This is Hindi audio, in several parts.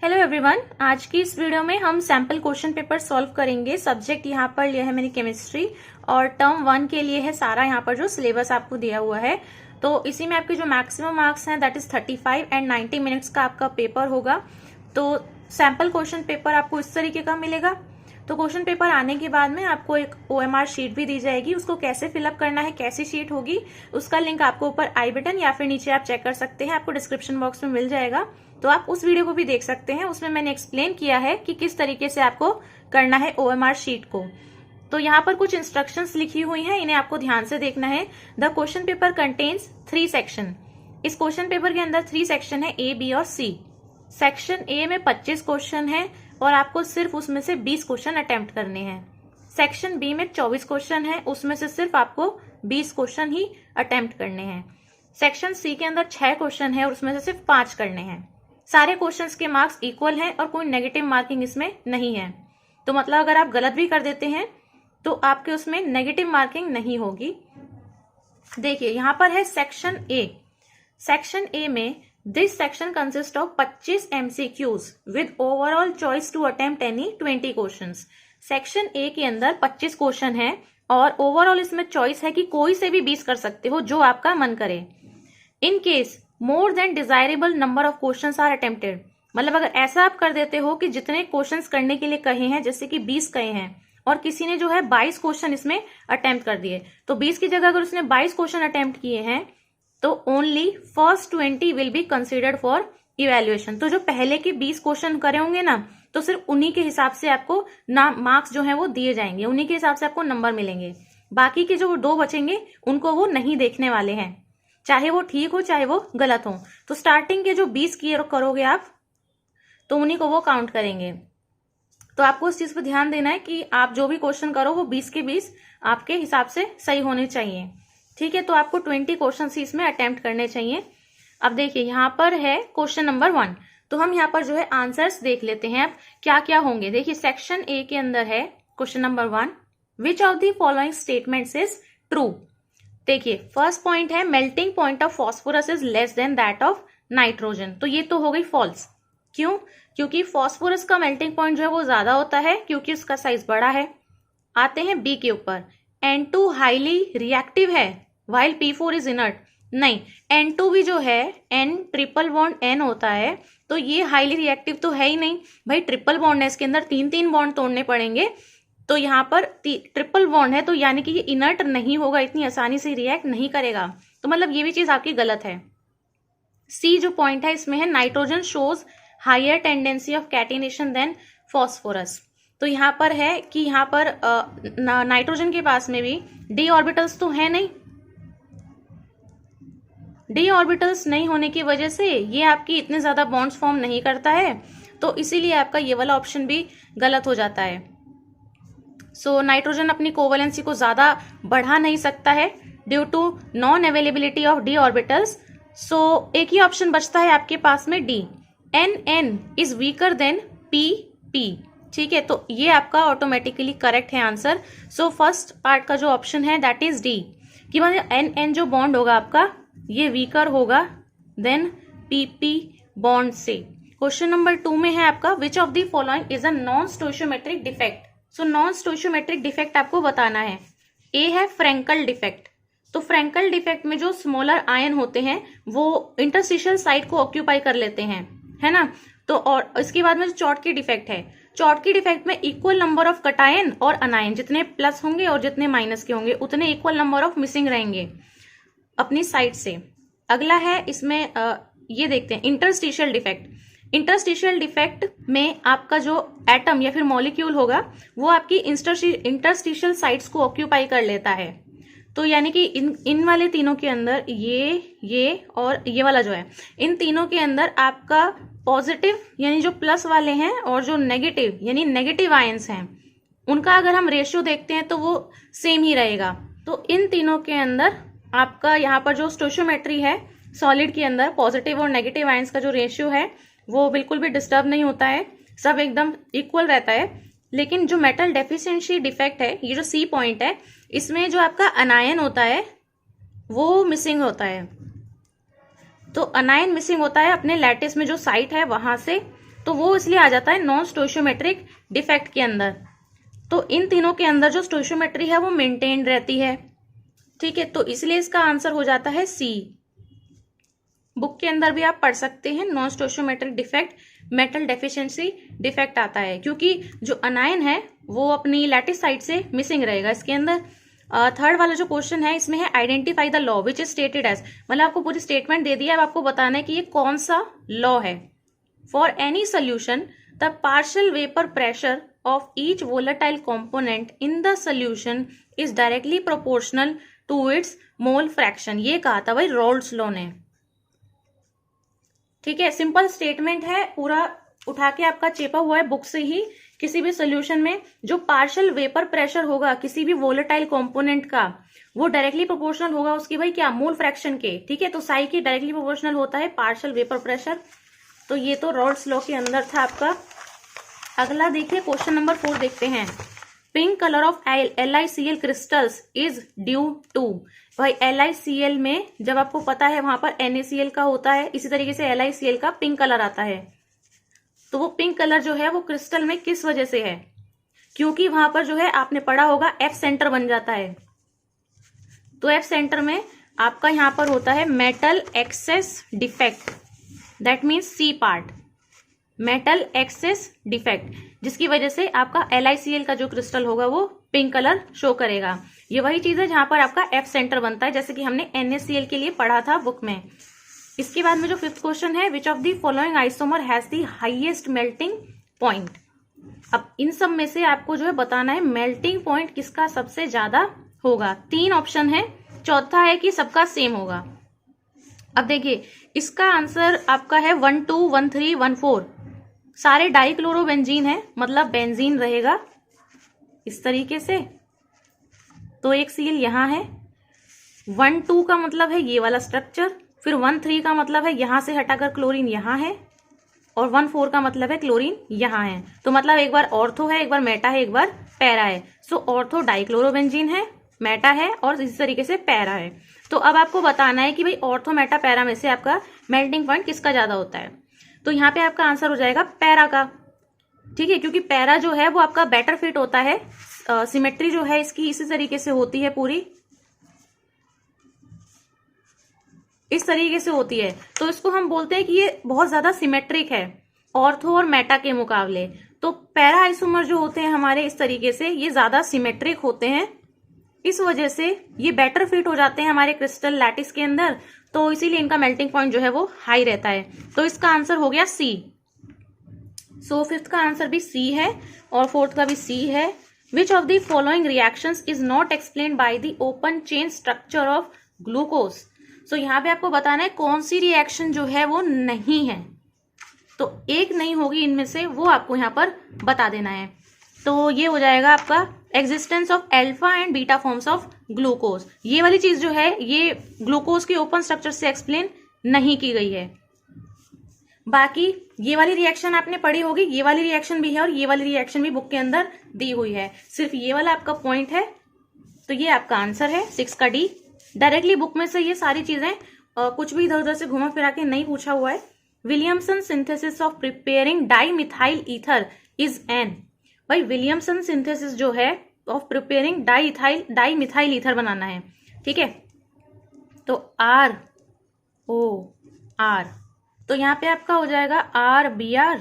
हेलो एवरीवन, आज की इस वीडियो में हम सैम्पल क्वेश्चन पेपर सॉल्व करेंगे। सब्जेक्ट यहाँ पर लिया है मैंने केमिस्ट्री और टर्म 1 के लिए है सारा यहाँ पर जो सिलेबस आपको दिया हुआ है। तो इसी में आपके जो मैक्सिमम मार्क्स हैं दैट इज 35 एंड 90 मिनट्स का आपका पेपर होगा। तो सैम्पल क्वेश्चन पेपर आपको इस तरीके का मिलेगा। तो क्वेश्चन पेपर आने के बाद में आपको एक OMR शीट भी दी जाएगी। उसको कैसे फिलअप करना है, कैसी शीट होगी, उसका लिंक आपको ऊपर आई बटन या फिर नीचे आप चेक कर सकते हैं, आपको डिस्क्रिप्शन बॉक्स में मिल जाएगा। तो आप उस वीडियो को भी देख सकते हैं, उसमें मैंने एक्सप्लेन किया है कि किस तरीके से आपको करना है OMR शीट को। तो यहाँ पर कुछ इंस्ट्रक्शंस लिखी हुई हैं, इन्हें आपको ध्यान से देखना है। The question paper contains 3 section. इस क्वेश्चन पेपर के अंदर 3 सेक्शन है, A, B और C। सेक्शन A में 25 क्वेश्चन है और आपको सिर्फ उसमें से 20 क्वेश्चन अटेम्प्ट करने हैं। सेक्शन B में 24 क्वेश्चन है, उसमें से सिर्फ आपको 20 क्वेश्चन ही अटेम्प्ट करने हैं। सेक्शन C के अंदर 6 क्वेश्चन है और उसमें से सिर्फ 5 करने हैं। सारे क्वेश्चंस के मार्क्स इक्वल हैं और कोई नेगेटिव मार्किंग इसमें नहीं है। तो मतलब अगर आप गलत भी कर देते हैं तो आपके उसमें नेगेटिव मार्किंग नहीं होगी। देखिए यहाँ पर है सेक्शन A। सेक्शन A में this section consist of 25 MCQs with overall choice to attempt any 20 questions. Section A के अंदर 25 क्वेश्चन है और ओवरऑल इसमें चॉइस है कि कोई से भी 20 कर सकते हो, जो आपका मन करे। In case more than desirable number of questions are attempted, मतलब अगर ऐसा आप कर देते हो कि जितने क्वेश्चंस करने के लिए कहे हैं, जैसे कि 20 कहे हैं और किसी ने जो है 22 क्वेश्चन इसमें अटेम्प्ट कर दिए, तो 20 की जगह अगर उसने 22 क्वेश्चन अटेम्प्ट किए हैं तो only first 20 will be considered for evaluation. तो जो पहले के 20 क्वेश्चन करे होंगे ना, तो सिर्फ उन्हीं के हिसाब से आपको मार्क्स जो है वो दिए जाएंगे, उन्हीं के हिसाब से आपको नंबर मिलेंगे। बाकी के जो 2 बचेंगे उनको वो नहीं देखने वाले हैं, चाहे वो ठीक हो चाहे वो गलत हो। तो स्टार्टिंग के जो 20 करोगे आप, तो उन्हीं को वो काउंट करेंगे। तो आपको उस चीज पर ध्यान देना है कि आप जो भी क्वेश्चन करो वो 20 के 20 आपके हिसाब से सही होने चाहिए, ठीक है। तो आपको 20 क्वेश्चन ही इसमें अटेम्प्ट करने चाहिए। अब देखिए यहाँ पर है क्वेश्चन नंबर 1, तो हम यहाँ पर जो है आंसर्स देख लेते हैं अब क्या क्या होंगे। देखिए सेक्शन A के अंदर है question number 1, which of the following statements is true. देखिए फर्स्ट पॉइंट है melting point of phosphorus is less than that of nitrogen. तो ये तो हो गई फॉल्स। क्यों? क्योंकि फॉस्फोरस का मेल्टिंग पॉइंट जो है वो ज्यादा होता है क्योंकि उसका साइज बड़ा है। आते हैं B के ऊपर, N2 हाईली रिएक्टिव है while P4 इज इनर्ट। नहीं, N2 भी जो है N ट्रिपल बॉन्ड N होता है, तो ये हाईली रिएक्टिव तो है ही नहीं भाई। ट्रिपल बॉन्ड है, इसके अंदर 3-3 बॉन्ड तोड़ने पड़ेंगे, तो यहाँ पर ट्रिपल बॉन्ड है, तो यानी कि ये इनर्ट नहीं होगा, इतनी आसानी से रिएक्ट नहीं करेगा। तो मतलब ये भी चीज आपकी गलत है। C जो पॉइंट है इसमें है nitrogen shows higher tendency of catenation than phosphorus. तो यहाँ पर है कि यहाँ पर नाइट्रोजन के पास में भी d ऑर्बिटल्स तो है नहीं, d ऑर्बिटल्स नहीं होने की वजह से ये आपकी इतने ज्यादा बॉन्ड्स फॉर्म नहीं करता है, तो इसीलिए आपका ये वाला ऑप्शन भी गलत हो जाता है। सो नाइट्रोजन अपनी कोवलेंसी को ज्यादा बढ़ा नहीं सकता है due to non availability of d orbitals. So एक ही ऑप्शन बचता है आपके पास में D, N is weaker then P, ठीक है। तो ये आपका ऑटोमेटिकली करेक्ट है आंसर। सो फर्स्ट पार्ट का जो ऑप्शन है दैट इज D, कि मतलब N जो बॉन्ड होगा आपका ये वीकर होगा देन PP बॉन्ड से। क्वेश्चन नंबर 2 में है आपका विच of the following is a non स्टोइशियोमेट्रिक defect. So non स्टोइशियोमेट्रिक defect आपको बताना है। A है फ्रेंकल डिफेक्ट। तो फ्रेंकल डिफेक्ट में जो स्मॉलर आयन होते हैं वो इंटरस्टिशियल साइट को ऑक्यूपाई कर लेते हैं, है ना। तो और इसके बाद में जो चॉटकी डिफेक्ट है, चॉटकी डिफेक्ट में इक्वल नंबर ऑफ कटायन और अनायन, जितने प्लस होंगे और जितने माइनस के होंगे उतने इक्वल नंबर ऑफ मिसिंग रहेंगे अपनी साइड से। अगला है इसमें ये देखते हैं इंटरस्टिशियल डिफेक्ट। इंटरस्टिशियल डिफेक्ट में आपका जो एटम या फिर मॉलिक्यूल होगा वो आपकी इंटरस्टिशियल साइट्स को ऑक्यूपाई कर लेता है। तो यानी कि इन वाले तीनों के अंदर ये और ये वाला जो है, इन तीनों के अंदर आपका पॉजिटिव यानी जो प्लस वाले हैं और जो नेगेटिव यानी नेगेटिव आयंस हैं, उनका अगर हम रेशियो देखते हैं तो वो सेम ही रहेगा। तो इन तीनों के अंदर आपका यहाँ पर जो स्टोइशियोमेट्री है सॉलिड के अंदर, पॉजिटिव और नेगेटिव आयंस का जो रेशियो है वो बिल्कुल भी डिस्टर्ब नहीं होता है, सब एकदम इक्वल रहता है। लेकिन जो मेटल डेफिशिएंसी डिफेक्ट है, ये जो C पॉइंट है, इसमें जो आपका अनायन होता है वो मिसिंग होता है। तो अनायन मिसिंग होता है अपने लैटिस में जो साइट है वहां से, तो वो इसलिए आ जाता है नॉन स्टोइशियोमेट्रिक डिफेक्ट के अंदर। तो इन तीनों के अंदर जो स्टोइशियोमेट्री है वो मेंटेन रहती है, ठीक है, तो इसलिए इसका आंसर हो जाता है सी। बुक के अंदर भी आप पढ़ सकते हैं non स्टोइशियोमेट्रिक defect metal deficiency defect आता है, क्योंकि जो अनायन है वो अपनी लैटिस साइड से मिसिंग रहेगा इसके अंदर। थर्ड वाला जो क्वेश्चन है इसमें है identify the law which is stated as, मतलब आपको पूरी स्टेटमेंट दे दिया है, अब आपको बताना है कि ये कौन सा लॉ है। For any solution the partial vapour pressure of each volatile component in the solution is directly proportional to its mole fraction. ये कहा था भाई रॉल्ड्स लॉ ने, ठीक है, सिंपल स्टेटमेंट है, पूरा उठा के आपका चेपा हुआ है बुक से ही। किसी भी सोल्यूशन में जो पार्शियल वेपर प्रेशर होगा किसी भी वोलेटाइल कंपोनेंट का, वो डायरेक्टली प्रोपोर्शनल होगा उसकी भाई क्या, मोल फ्रैक्शन के, ठीक है, तो साई की डायरेक्टली प्रोपोर्शनल होता है पार्शियल वेपर प्रेशर। तो ये तो रॉल्ड्स लॉ के अंदर था आपका। अगला देखिए क्वेश्चन नंबर 4 देखते हैं। Pink colour of LiCl crystals is due to, भाई LiCl में जब आपको पता है वहां पर NaCl का होता है, इसी तरीके से LiCl का पिंक कलर आता है। तो वो पिंक कलर जो है वो क्रिस्टल में किस वजह से है, क्योंकि वहां पर जो है आपने पढ़ा होगा F सेंटर बन जाता है। तो F सेंटर में आपका यहां पर होता है metal access defect, that means C part, metal access defect, जिसकी वजह से आपका LiCl का जो क्रिस्टल होगा वो पिंक कलर शो करेगा। ये वही चीज है जहां पर आपका F सेंटर बनता है, जैसे कि हमने NaCl के लिए पढ़ा था बुक में। इसके बाद में जो 5th क्वेश्चन है, which of the following isomer has the highest melting point. अब इन सब में से आपको जो है बताना है मेल्टिंग पॉइंट किसका सबसे ज्यादा होगा। 3 ऑप्शन है, चौथा है कि सबका सेम होगा। अब देखिए इसका आंसर आपका है 1, 2, 1, 3, 1, 4 सारे डाइक्लोरोबेंजीन है, मतलब बेंजीन रहेगा इस तरीके से। तो एक सील यहां है, 1, 2 का मतलब है ये वाला स्ट्रक्चर, फिर 1, 3 का मतलब है यहां से हटाकर क्लोरीन यहां है, और 1, 4 का मतलब है क्लोरीन यहां है। तो मतलब एक बार ऑर्थो है, एक बार मेटा है, एक बार पैरा है। सो ऑर्थो डाइक्लोरोबेंजीन है, मेटा है और इसी तरीके से पैरा है। तो अब आपको बताना है कि भाई ऑर्थो मेटा पैरा में से आपका मेल्टिंग पॉइंट किसका ज्यादा होता है। तो यहाँ पे आपका आंसर हो जाएगा पैरा का, ठीक है, क्योंकि पैरा जो है वो आपका बेटर फिट होता है, सिमेट्री जो है इसकी इसी तरीके से होती है, पूरी इस तरीके से होती है। तो इसको हम बोलते हैं कि ये बहुत ज्यादा सिमेट्रिक है ऑर्थो और मेटा के मुकाबले। तो पैरा आइसोमर जो होते हैं हमारे इस तरीके से ये ज्यादा सिमेट्रिक होते हैं, इस वजह से ये बेटर फिट हो जाते हैं हमारे क्रिस्टल लैटिस के अंदर, तो इसीलिए इनका मेल्टिंग पॉइंट जो है वो हाई रहता है। तो इसका आंसर हो गया सी। सो 5th का आंसर भी सी है और 4th का भी सी है। Which of the following reactions is not explained by the open chain structure of glucose. So यहाँ पे आपको बताना है कौन सी रिएक्शन जो है वो नहीं है, तो एक नहीं होगी इनमें से, वो आपको यहाँ पर बता देना है। तो ये हो जाएगा आपका existence of alpha and beta forms of glucose. ये वाली चीज जो है ये ग्लूकोज के ओपन स्ट्रक्चर से एक्सप्लेन नहीं की गई है। बाकी ये वाली रिएक्शन आपने पढ़ी होगी, ये वाली रिएक्शन भी है और ये वाली रिएक्शन भी बुक के अंदर दी हुई है, सिर्फ ये वाला आपका पॉइंट है। तो ये आपका आंसर है 6 का डी। डायरेक्टली बुक में से ये सारी चीजें कुछ भी इधर उधर से घुमा फिरा के नहीं पूछा हुआ है। Williamson synthesis of preparing dimethyl ether is an, भाई विलियमसन सिंथेसिस जो है ऑफ प्रिपेयरिंग डाइमिथाइल ईथर बनाना है, ठीक है। तो ROR, तो यहाँ पे आपका हो जाएगा RBr।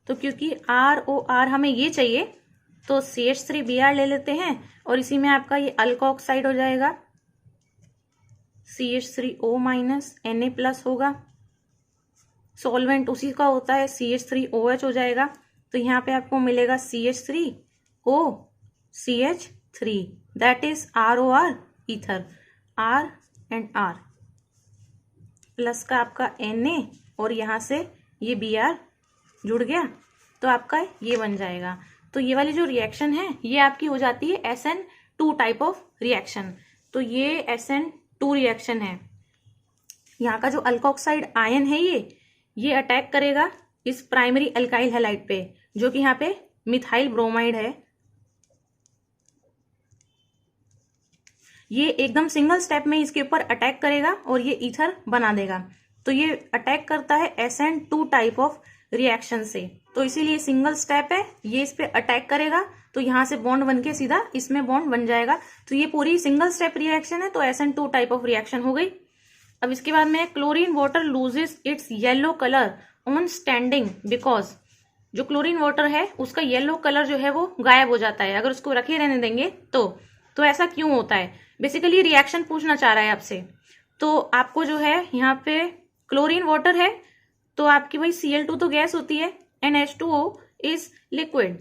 तो क्योंकि ROR हमें ये चाहिए तो CH3Br ले लेते हैं और इसी में आपका ये अल्कोक्साइड हो जाएगा, CH3O माइनस Na+ होगा, सॉल्वेंट उसी का होता है CH3OH हो जाएगा। तो यहाँ पे आपको मिलेगा CH3O CH3, that is ROR ether, R and R plus का आपका Na और यहाँ से ये Br जुड़ गया, तो आपका ये बन जाएगा। तो ये वाली जो रिएक्शन है ये आपकी हो जाती है SN2 टाइप ऑफ रिएक्शन। तो ये SN2 रिएक्शन है। यहाँ का जो अल्कोक्साइड आयन है ये अटैक करेगा इस प्राइमरी अल्काइल हैलाइड पे, जो कि यहाँ पे मिथाइल ब्रोमाइड है। ये एकदम सिंगल स्टेप में इसके ऊपर अटैक करेगा और ये ईथर बना देगा। तो ये अटैक करता है SN2 टाइप ऑफ रिएक्शन से, तो इसीलिए सिंगल स्टेप है, ये इस पे अटैक करेगा तो यहां से बॉन्ड बन के सीधा इसमें बॉन्ड बन जाएगा। तो ये पूरी सिंगल स्टेप रिएक्शन है, तो SN2 टाइप ऑफ रिएक्शन हो गई। अब इसके बाद में chlorine water loses it's yellow colour on standing because, जो क्लोरीन वाटर है उसका येलो कलर जो है वो गायब हो जाता है अगर उसको रखे रहने देंगे तो ऐसा क्यों होता है? बेसिकली रिएक्शन पूछना चाह रहा है आपसे। तो आपको जो है यहाँ पे क्लोरीन वाटर है तो आपकी भाई Cl2 तो गैस होती है and H2O is liquid.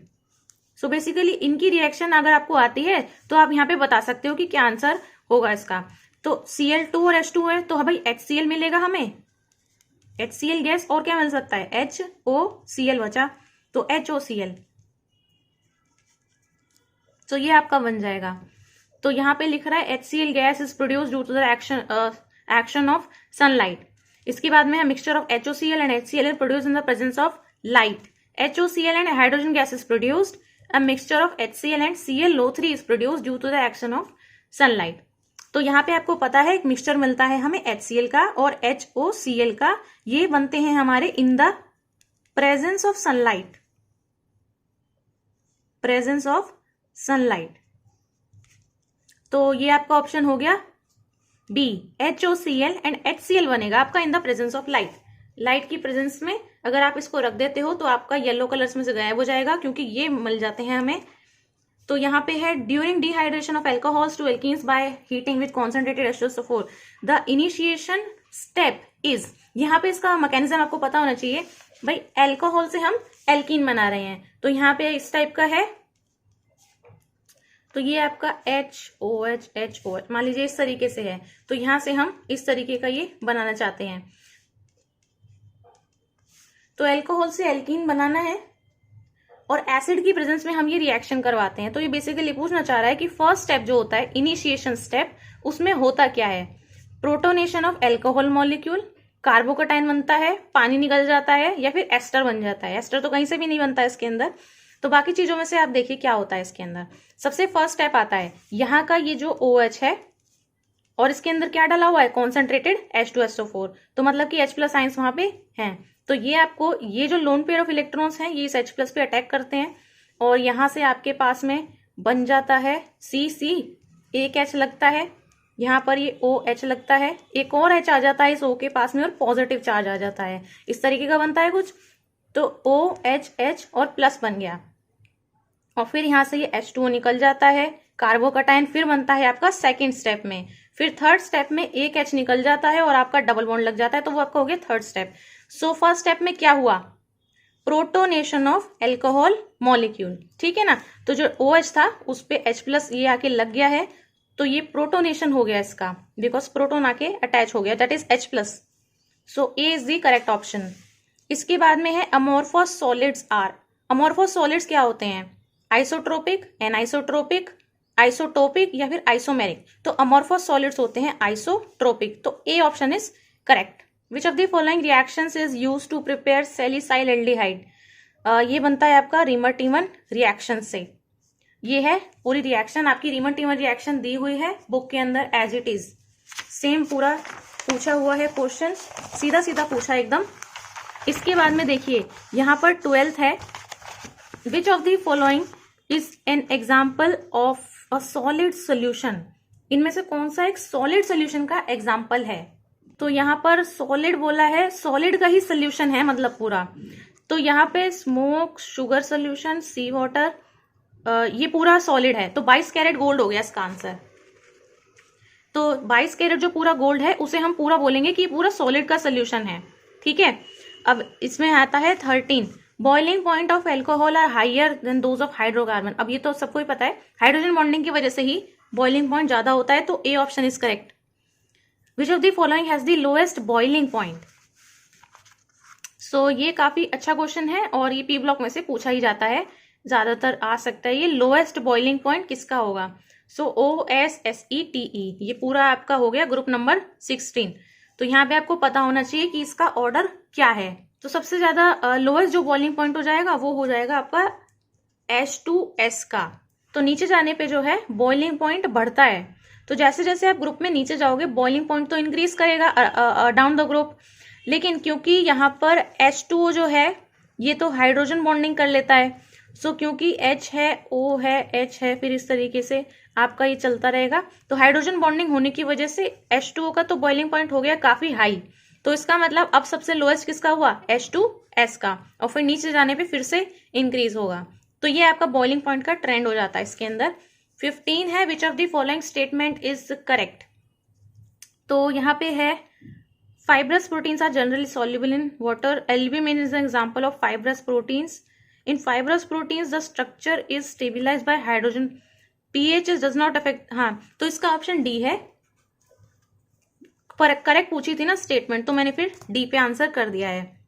So basically इनकी रिएक्शन अगर आपको आती है तो आप यहाँ पे बता सकते हो कि क्या आंसर होगा इसका। तो Cl2 और H2O है तो हाँ भाई HCl मिलेगा हमें, HCl गैस, और क्या मिल सकता है? HOCl बचा, तो HOCl, तो ये आपका बन जाएगा। तो यहाँ पे लिख रहा है HCl gas is produce due to the action of sunlight. इसके बाद में है mixture of HOCl and HCl is produce in the presence of light. HOCl and hydrogen gas is produced, a mixture of HCl and ClO3 is produced due to the action of sunlight. तो यहाँ पे आपको पता है एक मिक्सचर मिलता है हमें HCl का और HOCl का, ये बनते हैं हमारे इन the presence of sunlight, presence of sunlight. तो ये आपका ऑप्शन हो गया बी, HOCl एंड HCl बनेगा आपका इन the presence of light. Light की प्रेजेंस में अगर आप इसको रख देते हो तो आपका येलो कलर्स में से गायब हो जाएगा क्योंकि ये मिल जाते हैं हमें। तो यहाँ पे है during dehydration of alcohols to alkenes by heating with concentrated H2SO4 the initiation step is. यहाँ पे इसका मैकेनिज्म आपको पता होना चाहिए भाई, एल्कोहल से हम एल्कीन बना रहे हैं तो यहाँ पे इस टाइप का है, तो ये आपका HOH मान लीजिए इस तरीके से है, तो यहां से हम इस तरीके का ये बनाना चाहते हैं। तो एल्कोहल से एल्कीन बनाना है और एसिड की प्रेजेंस में हम ये रिएक्शन करवाते हैं। तो ये बेसिकली पूछना चाह रहा है कि फर्स्ट स्टेप जो होता है इनिशिएशन स्टेप, उसमें होता क्या है? प्रोटोनेशन ऑफ एल्कोहल मॉलिक्यूल, कार्बोकटाइन बनता है, पानी निकल जाता है, या फिर एस्टर बन जाता है। एस्टर तो कहीं से भी नहीं बनता है इसके अंदर। तो बाकी चीजों में से आप देखिए क्या होता है इसके अंदर। सबसे फर्स्ट स्टेप आता है यहाँ का ये जो OH है और इसके अंदर क्या डाला हुआ है? कॉन्सेंट्रेटेड H2SO4, तो मतलब कि H+ आइंस वहां पे हैं। तो ये आपको ये जो लोन पेयर ऑफ इलेक्ट्रॉन्स हैं ये इस H+ पे अटैक करते हैं और यहां से आपके पास में बन जाता है CC, एक H लगता है, यहाँ पर ये OH लगता है, एक और H आ जाता है इस O के पास में और पॉजिटिव चार्ज आ जाता है, इस तरीके का बनता है कुछ। तो OH और प्लस बन गया और फिर यहां से ये H2O निकल जाता है, कार्बोकटाइन फिर बनता है आपका सेकेंड स्टेप में, फिर थर्ड स्टेप में एक H निकल जाता है और आपका डबल बॉन्ड लग जाता है, तो वो आपका हो गया third step. So first step में क्या हुआ? प्रोटोनेशन ऑफ एल्कोहल मॉलिक्यूल, ठीक है ना। तो जो OH था उस पे H+ ये आके लग गया है, तो ये प्रोटोनेशन हो गया इसका, बिकॉज प्रोटोन आके अटैच हो गया, that is H+। So A is the correct option. इसके बाद में है amorphous solids are. Amorphous solids क्या होते हैं? आइसोट्रोपिक, एनाइसोट्रोपिक, आइसोटोपिक या फिर आइसोमेरिक। तो अमोर्फस सॉलिड्स होते हैं आइसोट्रोपिक, तो A option is correct. Which of the following reactions is used to prepare salicylaldehyde? ये बनता है आपका रीमन टीमन रिएक्शन से। ये है पूरी रिएक्शन, आपकी रीमन टीमन रिएक्शन दी हुई है बुक के अंदर एज इट इज, सेम पूरा पूछा हुआ है क्वेश्चन, सीधा सीधा पूछा एकदम। इसके बाद में देखिए यहाँ पर 12th है, which of the following is an example of a solid solution? इनमें से कौन सा एक सॉलिड सोल्यूशन का एग्जाम्पल है? तो यहाँ पर सॉलिड बोला है, सॉलिड का ही सोल्यूशन है मतलब पूरा। तो यहाँ पे स्मोक, शुगर सोल्यूशन, सी वाटर, ये पूरा सॉलिड है, तो 22 कैरेट गोल्ड हो गया इसका आंसर। तो 22 कैरेट जो पूरा गोल्ड है उसे हम पूरा बोलेंगे कि पूरा सॉलिड का सोल्यूशन है, ठीक है। अब इसमें आता है 13, boiling point of alcohol are higher than those of hydrocarbon. अब ये तो सबको ही पता है, हाइड्रोजन बॉन्डिंग की वजह से ही बॉइलिंग पॉइंट ज्यादा होता है, तो A option is correct. Which of the following has the lowest boiling point? So ये काफी अच्छा क्वेश्चन है और ये पी ब्लॉक में से पूछा ही जाता है, ज्यादातर आ सकता है। ये लोएस्ट बॉइलिंग पॉइंट किसका होगा? सो OSSETE, ये पूरा आपका हो गया ग्रुप नंबर 16। तो यहाँ पे आपको पता होना चाहिए कि इसका ऑर्डर क्या है। तो सबसे ज्यादा लोएस्ट जो बॉइलिंग पॉइंट हो जाएगा वो हो जाएगा आपका H2S का। तो नीचे जाने पे जो है बॉइलिंग पॉइंट बढ़ता है, तो जैसे जैसे आप ग्रुप में नीचे जाओगे बॉइलिंग पॉइंट तो इंक्रीज करेगा डाउन द ग्रुप, लेकिन क्योंकि यहाँ पर H2O जो है ये तो हाइड्रोजन बॉन्डिंग कर लेता है। सो क्योंकि H है, O है, H है, फिर इस तरीके से आपका ये चलता रहेगा। तो हाइड्रोजन बॉन्डिंग होने की वजह से H2O का तो बॉइलिंग पॉइंट हो गया काफी हाई। तो इसका मतलब अब सबसे लोएस्ट किसका हुआ? H2S का, और फिर नीचे जाने पे फिर से इंक्रीज होगा। तो ये आपका बॉइलिंग पॉइंट का ट्रेंड हो जाता है इसके अंदर। 15 है, which of the following statement is correct. तो यहाँ पे है fibrous proteins are generally soluble in water. Albumin is an example of fibrous proteins. In fibrous proteins, the structure is stabilized by hydrogen. pH does not affect. हाँ, तो इसका ऑप्शन डी है। करेक्ट पूछी थी ना स्टेटमेंट, तो मैंने फिर डी पे आंसर कर दिया है।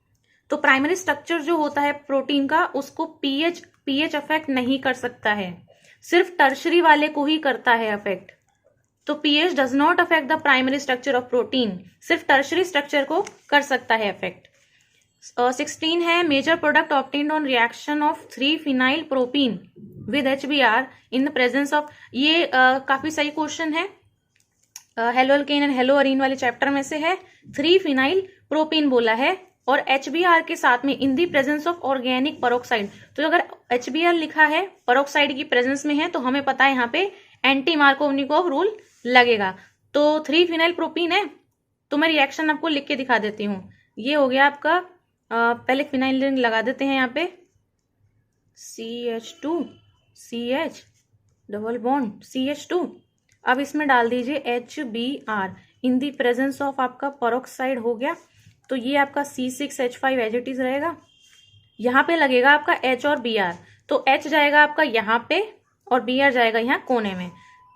तो प्राइमरी स्ट्रक्चर जो होता है प्रोटीन का, उसको पीएच अफेक्ट नहीं कर सकता है, सिर्फ टर्शरी वाले को ही करता है अफेक्ट। तो pH does not affect the primary structure of protein, सिर्फ टर्शरी स्ट्रक्चर को कर सकता है अफेक्ट। 16 है, major product obtained on reaction of 3-phenyl propene with HBr in the presence of. ये काफी सही क्वेश्चन है, halo alkane and halo arene वाले चैप्टर में से है। 3-phenyl प्रोपीन बोला है और HBr के साथ में in the presence of organic peroxide. तो अगर HBr लिखा है, पेरोक्साइड की प्रेजेंस में है, तो हमें पता है यहाँ पे एंटी मार्कोवनिकोव रूल लगेगा। तो 3-phenyl प्रोपीन है, तो मैं रिएक्शन आपको लिख के दिखा देती हूँ। ये हो गया आपका, पहले फिनाइल रिंग लगा देते हैं यहाँ पे, CH2 CH double bond CH2। अब इसमें डाल दीजिए HBr in the presence of आपका पेरोक्साइड हो गया। तो ये आपका C6H5 एज इट इज रहेगा। यहाँ पे लगेगा आपका H और Br, तो H जाएगा आपका यहाँ पे और Br जाएगा यहाँ कोने में।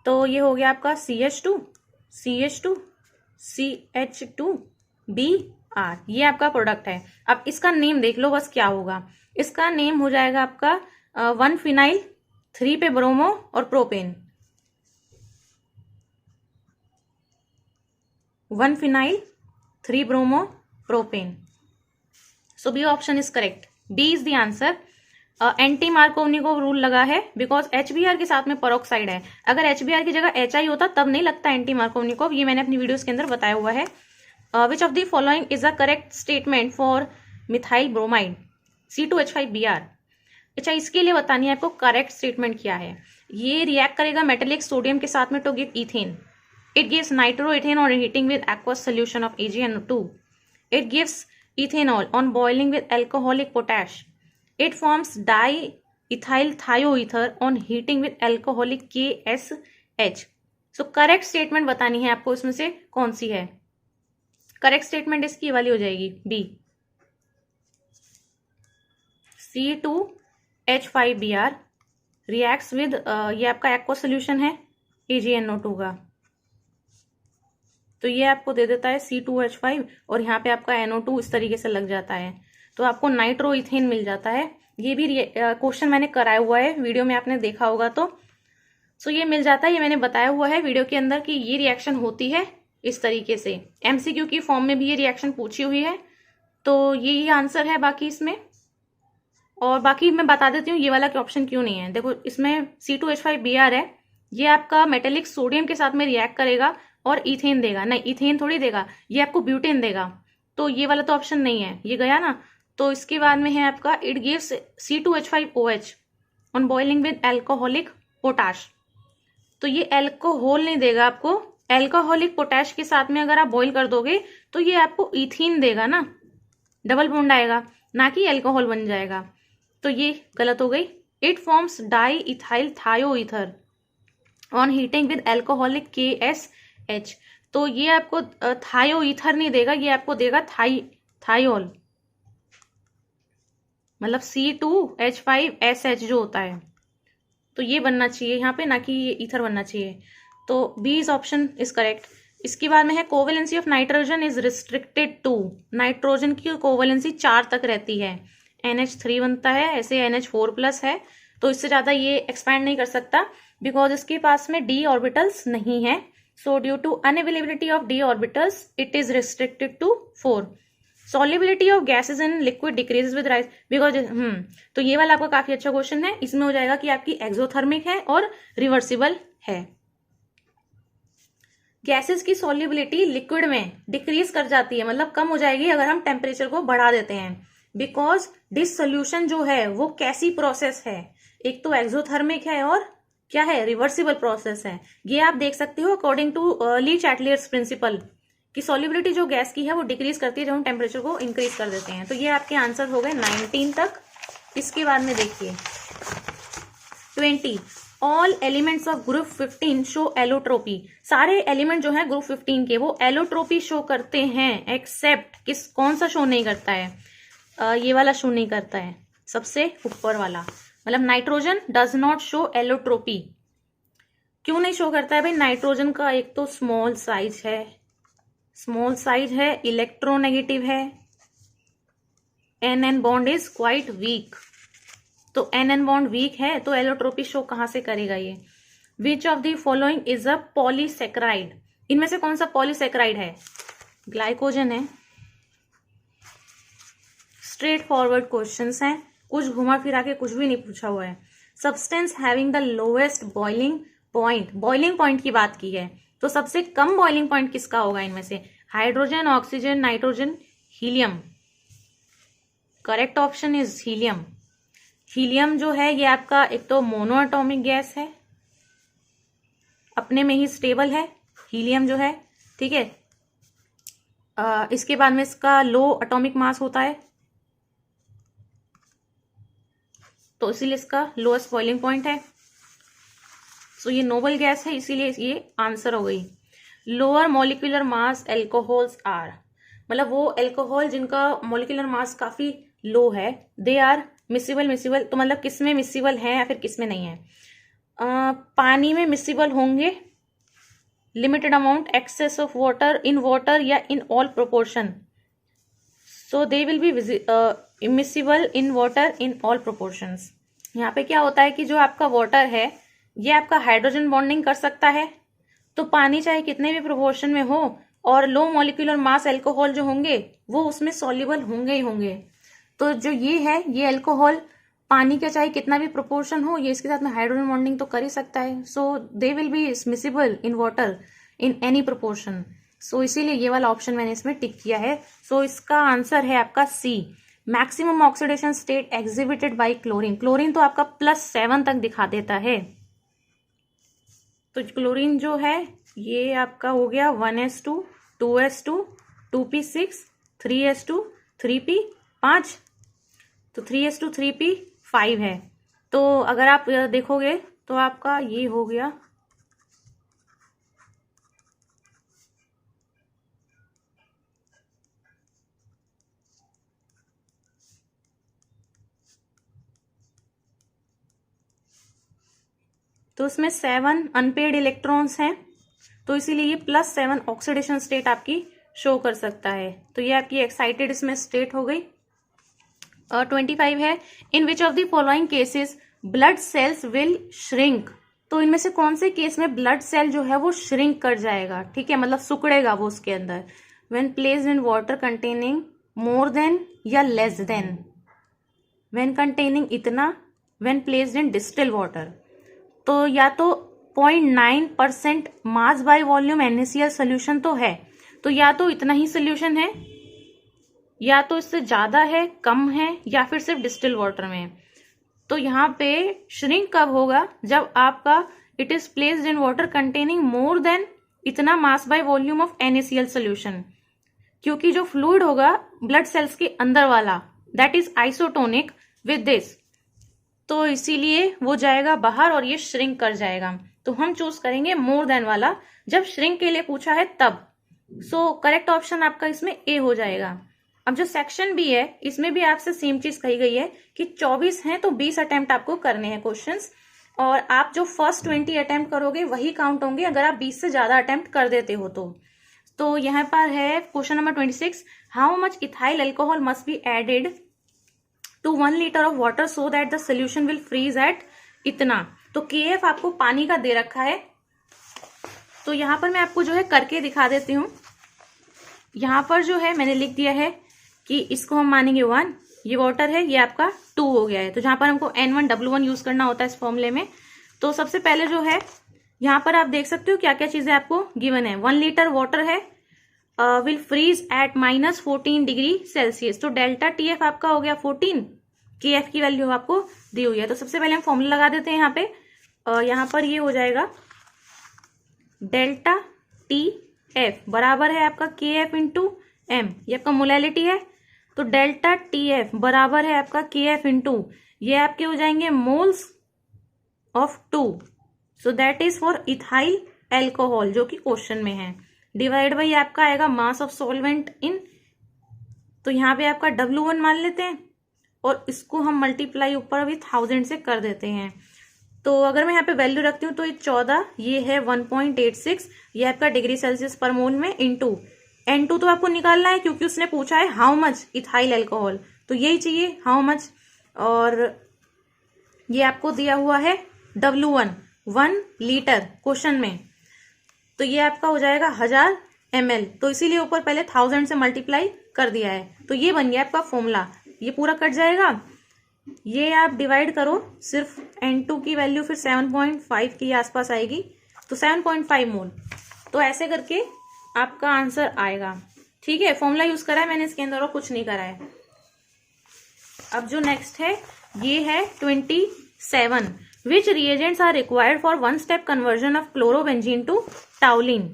तो ये हो गया आपका CH2 CH2Br, ये आपका प्रोडक्ट है। अब इसका नेम देख लो बस क्या होगा। इसका नेम हो जाएगा आपका 1-phenyl 3 पे ब्रोमो और propane, 1-phenyl 3 bromo propane. So B option is correct, B is the answer. Anti Markovnikov rule लगा है बिकॉज HBr के साथ में पेरोक्साइड है। अगर HBr की जगह HI होता तब नहीं लगता एंटी मार्कोवनिकोव, ये मैंने अपनी वीडियोस के अंदर बताया हुआ है। Which of the following is a correct statement for methyl bromide C2H5Br। अच्छा, इसके लिए बतानी है आपको करेक्ट स्टेटमेंट क्या है। ये रिएक्ट करेगा मेटेलिक सोडियम के साथ में to give ethane. It gives nitroethane on heating with aqueous solution of AgNO2. It gives ethanol on boiling with alcoholic potash. It forms diethyl thioether on heating with alcoholic KSH. So correct statement बतानी है आपको, इसमें से कौन सी है करेक्ट स्टेटमेंट? इसकी वाली हो जाएगी बी, C2H5Br रिएक्ट्स विद, ये आपका एक्वस सोल्यूशन है AgNO2 का, तो ये आपको दे देता है C2H5 और यहाँ पे आपका NO2 इस तरीके से लग जाता है, तो आपको नाइट्रोइथेन मिल जाता है। ये भी क्वेश्चन मैंने कराया हुआ है, वीडियो में आपने देखा होगा। तो सो ये मिल जाता है, ये मैंने बताया हुआ है वीडियो के अंदर कि ये रिएक्शन होती है इस तरीके से। MCQ की फॉर्म में भी ये रिएक्शन पूछी हुई है, तो यही आंसर है बाकी इसमें। और बाकी मैं बता देती हूँ ये वाला ऑप्शन क्यों नहीं है। देखो, इसमें C2H5Br है, ये आपका मेटेलिक सोडियम के साथ में रिएक्ट करेगा और इथेन देगा, नहीं इथेन थोड़ी देगा, ये आपको ब्यूटेन देगा, तो ये वाला तो ऑप्शन नहीं है, ये गया ना। तो इसके बाद में है आपका it gives C2H5OH on boiling with alcoholic potash. तो ये एल्कोहल नहीं देगा आपको, एल्कोहलिक पोटैश के साथ में अगर आप बॉईल कर दोगे तो ये आपको इथीन देगा ना, डबल बॉन्ड आएगा, ना कि एल्कोहल बन जाएगा। तो ये गलत हो गई। It forms di ethyl थायोईथर on heating with alcoholic KSH। तो ये आपको थायोईथर नहीं देगा, ये आपको देगा थायोल, मतलब C2H5SH जो होता है, तो ये बनना चाहिए यहाँ पे, ना कि ये ईथर बनना चाहिए। तो B is option is correct. इसके बाद में है covalency of nitrogen is restricted to, nitrogen की कोवेलेंसी 4 तक रहती है, NH3 बनता है, ऐसे NH4+ है, तो इससे ज्यादा ये एक्सपैंड नहीं कर सकता बिकॉज इसके पास में d ऑर्बिटल्स नहीं है। So due to unavailability of d orbitals it is restricted to 4। Solubility of gases in liquid decreases with rise because तो ये वाला आपका काफी अच्छा क्वेश्चन है। इसमें हो जाएगा कि आपकी एक्सोथर्मिक है और रिवर्सिबल है। गैसेस की सॉल्युबिलिटी लिक्विड में डिक्रीज कर जाती है, मतलब कम हो जाएगी अगर हम टेम्परेचर को बढ़ा देते हैं। बिकॉज डिसोल्यूशन जो है वो कैसी प्रोसेस है, एक तो एक्सोथर्मिक है और क्या है, रिवर्सिबल प्रोसेस है। ये आप देख सकते हो according to Le Chatelier's principle कि सॉल्युबिलिटी जो गैस की है वो डिक्रीज करती है जब हम टेम्परेचर को इंक्रीज कर देते हैं। तो ये आपके आंसर हो गए 19 तक। इसके बाद में देखिए 20, all elements of group 15 show allotropy. सारे एलिमेंट जो है ग्रुप 15 के वो एलोट्रोपी शो करते हैं, एक्सेप्ट किस, कौन सा शो नहीं करता है, ये वाला शो नहीं करता है, सबसे ऊपर वाला, मतलब nitrogen does not show allotropy. क्यों नहीं शो करता है भाई? नाइट्रोजन का एक तो स्मॉल साइज है, इलेक्ट्रोनेगेटिव है, N bond is quite weak. तो एन बॉन्ड वीक है तो एलोट्रोपी शो कहां से करेगा ये? Which of the following is a polysaccharide? इनमें से कौन सा पॉलीसेक्राइड है? ग्लाइकोजन है। स्ट्रेट फॉरवर्ड क्वेश्चंस हैं, कुछ घुमा फिरा के कुछ भी नहीं पूछा हुआ है। Substance having the lowest boiling point, boiling point की बात की है तो सबसे कम बॉइलिंग पॉइंट किसका होगा इनमें से? Hydrogen, oxygen, nitrogen, helium. Correct option is helium. Helium जो है ये आपका एक तो मोनो एटॉमिक गैस है, अपने में ही स्टेबल है हीलियम जो है, ठीक है। इसके बाद में इसका लो एटॉमिक मास होता है तो इसीलिए इसका लोएस्ट बॉइलिंग पॉइंट है। तो ये नोबल गैस है इसीलिए ये आंसर हो गई। Lower molecular mass alcohols are, मतलब वो एल्कोहल जिनका मॉलिक्यूलर मास काफी लो है, दे आर मिसिबल। तो मतलब किसमें मिसिबल है या फिर किसमें नहीं है? पानी में मिसिबल होंगे, limited amount, excess of water, in water या in all proportion. So they will be immiscible in water in all proportions. यहाँ पे क्या होता है कि जो आपका वाटर है ये आपका हाइड्रोजन बॉन्डिंग कर सकता है, तो पानी चाहे कितने भी प्रोपोर्शन में हो और लो मॉलिक्यूलर मास एल्कोहल जो होंगे वो उसमें सॉल्युबल होंगे ही होंगे। तो जो ये है ये एल्कोहल पानी का चाहे कितना भी प्रोपोर्शन हो ये इसके साथ में हाइड्रोजन बॉन्डिंग तो कर ही सकता है। So they will be miscible in water in any proportion. So इसीलिए ये वाला ऑप्शन मैंने इसमें टिक किया है। सो इसका आंसर है आपका C, maximum oxidation state exhibited by chlorine. Chlorine तो आपका +7 तक दिखा देता है। तो क्लोरीन जो है ये आपका हो गया 1s2 2s2 2p6 3s2 3p5, तो 3s2 3p5 है। तो अगर आप देखोगे तो आपका ये हो गया तो इसमें 7 अनपेड इलेक्ट्रॉन्स हैं तो इसीलिए ये +7 ऑक्सीडेशन स्टेट आपकी शो कर सकता है। तो ये आपकी एक्साइटेड इसमें स्टेट हो गई। 25 है, in which of the following cases blood cells will shrink. तो इनमें से कौन से केस में ब्लड सेल जो है वो श्रिंक कर जाएगा, ठीक है, मतलब सिकुड़ेगा वो उसके अंदर। When placed in water containing more then या लेस देन, व्हेन कंटेनिंग इतना, when placed in distil water. तो या तो 0.9% मास बाय वॉल्यूम NaCl सोल्यूशन तो है, तो या तो इतना ही सोल्यूशन है या तो इससे ज्यादा है, कम है, या फिर सिर्फ डिस्टिल वाटर में। तो यहाँ पे श्रिंक कब होगा? जब आपका it is placed in water containing more than इतना mass by volume of NaCl solution, क्योंकि जो फ्लूइड होगा ब्लड सेल्स के अंदर वाला that is isotonic with this, तो इसीलिए वो जाएगा बाहर और ये श्रिंक कर जाएगा। तो हम चूज करेंगे मोर देन वाला, जब श्रिंक के लिए पूछा है तब। सो करेक्ट ऑप्शन आपका इसमें ए हो जाएगा। अब जो सेक्शन बी है इसमें भी आपसे सेम चीज कही गई है कि 24 हैं तो 20 अटेम्प्ट आपको करने हैं क्वेश्चंस, और आप जो फर्स्ट 20 अटेम्प्ट करोगे वही काउंट होंगे अगर आप 20 से ज्यादा अटेम्प्ट कर देते हो तो यहाँ पर है question number 26, how much ethyl alcohol must be added to 1 litre of water so that the solution will freeze at इतना। तो KF आपको पानी का दे रखा है, तो यहां पर मैं आपको जो है करके दिखा देती हूं। यहां पर जो है मैंने लिख दिया है कि इसको हम मानेंगे 1, ये वाटर है, ये आपका 2 हो गया है। तो जहां पर हमको N1W1 यूज करना होता है इस फॉर्मूले में, तो सबसे पहले जो है यहाँ पर आप देख सकते हो क्या क्या चीजें आपको गिवन है। 1 लीटर वाटर है, will freeze at -14 degree Celsius. तो डेल्टा टी एफ आपका हो गया 14, के एफ की वैल्यू आपको दी हुई है। तो सबसे पहले हम फॉर्मूला लगा देते हैं यहाँ पे। यहाँ पर ये हो जाएगा डेल्टा टी एफ बराबर है आपका के एफ इंटू एम, ये आपका मोलैलिटी है। तो डेल्टा टी एफ बराबर है आपका के एफ इंटू, ये आपके हो जाएंगे moles of 2, so that is for ethyl alcohol जो कि क्वेश्चन में है। डिवाइड बाई आपका आएगा मास ऑफ सॉल्वेंट इन, तो यहाँ पे आपका W1 मान लेते हैं और इसको हम मल्टीप्लाई ऊपर अभी 1000 से कर देते हैं। तो अगर मैं यहाँ पे वैल्यू रखती हूँ तो ये 14, ये है 1.86, ये आपका डिग्री सेल्सियस पर मोल में इंटू N2 तो आपको निकालना है क्योंकि उसने पूछा है हाउ मच इथाइल एल्कोहल, तो यही चाहिए हाउ मच। और ये आपको दिया हुआ है W1 1 लीटर क्वेश्चन में, तो ये आपका हो जाएगा 1000 ml, तो इसीलिए ऊपर पहले 1000 से मल्टीप्लाई कर दिया है। तो ये बन गया आपका फॉर्मूला, ये पूरा कट जाएगा। ये आप डिवाइड करो, सिर्फ N2 की वैल्यू फिर 7.5 के आसपास आएगी, तो 7.5 मोल। तो ऐसे करके आपका आंसर आएगा। ठीक है, फॉर्मूला यूज करा है मैंने इसके अंदर और कुछ नहीं करा है। अब जो नेक्स्ट है ये है 27, which reagents are required for 1 step conversion of chlorobenzene to toluene.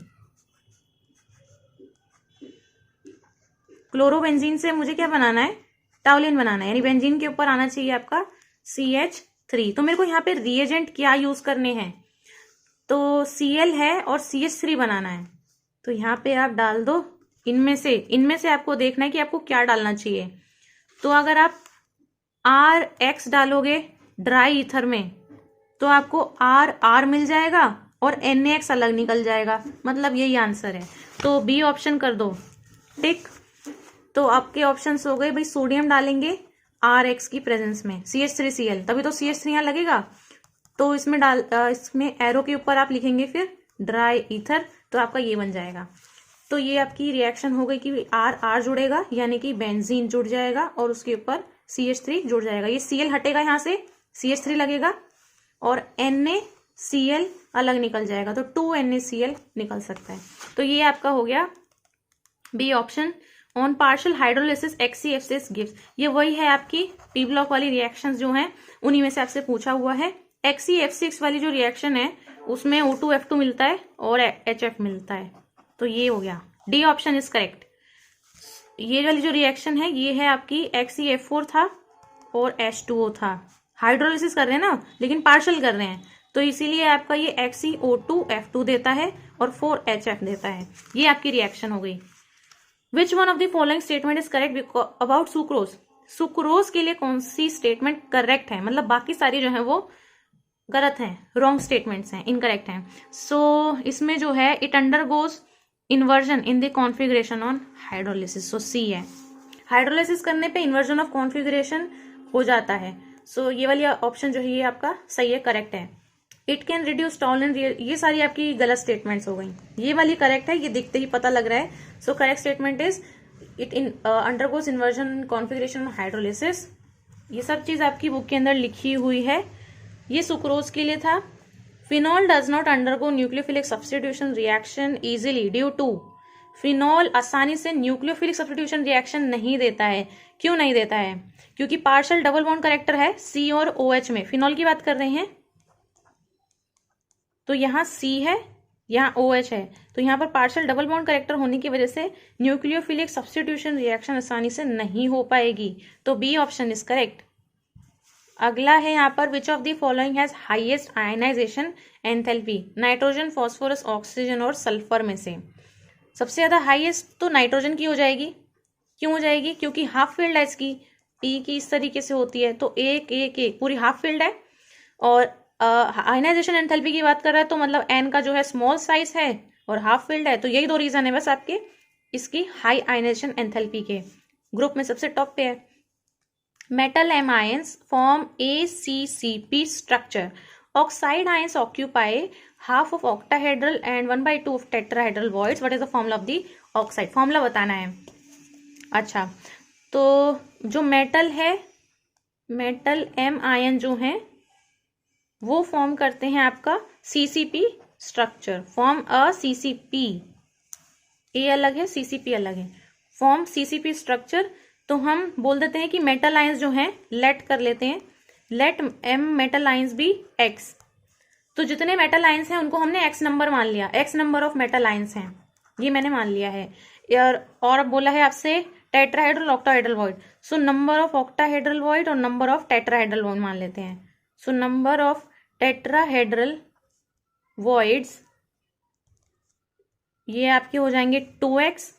Chlorobenzene से मुझे क्या बनाना है, टाउलिन बनाना है, यानी बेंजीन के ऊपर आना चाहिए आपका CH3। तो मेरे को यहाँ पे रिएजेंट क्या यूज करने हैं, तो Cl है और CH3 बनाना है। तो यहाँ पे आप डाल दो इनमें से आपको देखना है कि आपको क्या डालना चाहिए। तो अगर आप RX डालोगे ड्राई ईथर में तो आपको RR मिल जाएगा और NaX अलग निकल जाएगा, मतलब यही आंसर है। तो बी ऑप्शन कर दो टिक। तो आपके ऑप्शंस हो गए भाई, सोडियम डालेंगे RX की प्रेजेंस में CH3Cl, तभी तो CH3 यहाँ लगेगा। तो इसमें इसमें एरो के ऊपर आप लिखेंगे फिर ड्राई ईथर, तो आपका ये बन जाएगा। तो ये आपकी रिएक्शन हो गई कि RR जुड़ेगा यानी कि बेंजीन जुड़ जाएगा और उसके ऊपर CH3 जुड़ जाएगा। ये Cl हटेगा यहाँ से, CH3 लगेगा और NaCl अलग निकल जाएगा, तो 2NaCl निकल सकता है। तो ये आपका हो गया B option. On partial hydrolysis XCF6 gives, ये वही है आपकी पी ब्लॉक वाली रिएक्शंस जो हैं उन्हीं में से आपसे पूछा हुआ है। XCF6 वाली जो रिएक्शन है उसमें O2F2 मिलता है और HF मिलता है, तो ये हो गया डी ऑप्शन इज करेक्ट। ये वाली जो रिएक्शन है ये है आपकी XCF4 था और H2O था, हाइड्रोलिसिस कर रहे हैं ना लेकिन पार्शियल कर रहे हैं, तो इसीलिए आपका ये XeO2F2 देता है और 4HF देता है। ये आपकी रिएक्शन हो गई। विच one of the following statement is correct about sucrose, sucrose के लिए कौन सी स्टेटमेंट करेक्ट है, मतलब बाकी सारी जो है वो गलत हैं, रॉन्ग स्टेटमेंट्स हैं, इनकरेक्ट हैं। सो इसमें जो है it undergoes inversion in the configuration on hydrolysis, so C है, हाइड्रोलिसिस करने पे इन्वर्जन ऑफ कॉन्फिगरेशन हो जाता है। सो ये वाली ऑप्शन जो है ये आपका सही है, करेक्ट है। इट कैन रिड्यूस टॉलरेंस, ये सारी आपकी गलत स्टेटमेंट्स हो गई, ये वाली करेक्ट है, ये दिखते ही पता लग रहा है। So correct statement is it undergoes inversion configuration of hydrolysis. ये सब चीज आपकी बुक के अंदर लिखी हुई है। ये सुक्रोज के लिए था। Phenol does not undergo nucleophilic substitution reaction easily due to, phenol आसानी से न्यूक्लियोफिलिक सब्स्टिट्यूशन रिएक्शन नहीं देता है। क्यों नहीं देता है, क्योंकि पार्शियल डबल बॉन्ड करेक्टर है C और OH में, फिनॉल की बात कर रहे हैं तो यहाँ C है यहाँ OH है, तो यहाँ पर पार्शियल डबल बॉन्ड करेक्टर होने की वजह से न्यूक्लियोफिलिक सब्स्टिट्यूशन रिएक्शन आसानी से नहीं हो पाएगी, तो बी ऑप्शन इज करेक्ट। अगला है यहाँ पर which of the following has highest ionisation enthalpy, nitrogen, phosphorus, oxygen और सल्फर में से सबसे ज्यादा हाईएस्ट तो नाइट्रोजन की हो जाएगी। क्यों हो जाएगी, क्योंकि हाफ फील्ड है इसकी, P की इस तरीके से होती है, तो एक पूरी हाफ फील्ड है। और आयनाइजेशन एंथैल्पी की बात कर रहा है तो मतलब N का जो है स्मॉल साइज है और हाफ फील्ड है, तो यही दो रीजन है बस आपके इसकी हाई आयनाइजेशन एंथैल्पी के। ग्रुप में सबसे टॉप पे है। Metal M ions form ACCP structure. Oxide ions occupy half of octahedral and 1/2 of tetrahedral voids. What is the formula of the oxide? Formula बताना है। अच्छा, तो जो मेटल है, मेटल M आयन जो है वो फॉर्म करते हैं आपका CCP structure, form a CCP। ए अलग है, CCP अलग है, फॉर्म CCP स्ट्रक्चर। तो हम बोल देते हैं कि मेटल आयंस जो हैं लेट कर लेते हैं, let M metal ions be X। तो जितने मेटल आयंस हैं उनको हमने X नंबर मान लिया, X number of metal ions हैं, ये मैंने मान लिया है। और अब बोला है आपसे tetrahedral octahedral void, so number of octahedral void और नंबर ऑफ टेट्राहेड्रल वॉइड मान लेते हैं। So number of tetrahedral voids ये आपके हो जाएंगे 2x,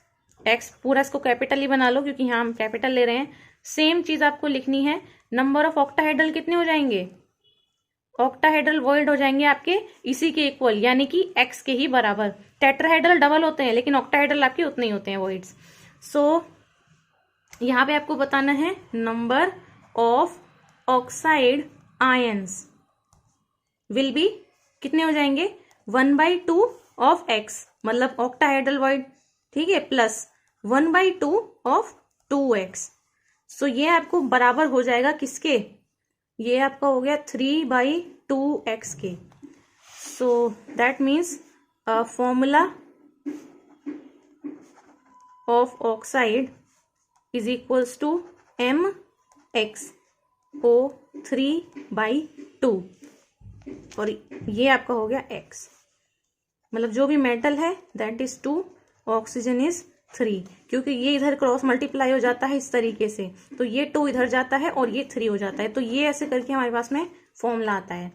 x पूरा इसको कैपिटल ही बना लो क्योंकि यहाँ हम कैपिटल ले रहे हैं। सेम चीज आपको लिखनी है, नंबर ऑफ ऑक्टाहेड्रल कितने हो जाएंगे, ऑक्टाहेड्रल वॉइड हो जाएंगे आपके इसी के इक्वल, यानी कि x के ही बराबर। टेट्राहेड्रल डबल होते हैं लेकिन ऑक्टाहेड्रल आपके उतने ही होते हैं वॉइड्स। सो यहाँ पे आपको बताना है number of oxide ions will be कितने हो जाएंगे 1/2 ऑफ x, मतलब ऑक्टाहेड्रल वॉइड, ठीक है, प्लस 1/2 ऑफ 2x। सो ये आपको बराबर हो जाएगा किसके, ये आपका हो गया 3/2x के। So that means formula of oxide is equals to MxO 3/2 और ये आपका हो गया x, मतलब जो भी मेटल है दैट इज 2, ऑक्सीजन इज 3, क्योंकि ये इधर क्रॉस मल्टीप्लाई हो जाता है इस तरीके से, तो ये 2 इधर जाता है और ये 3 हो जाता है, तो ये ऐसे करके हमारे पास में फॉर्मूला आता है।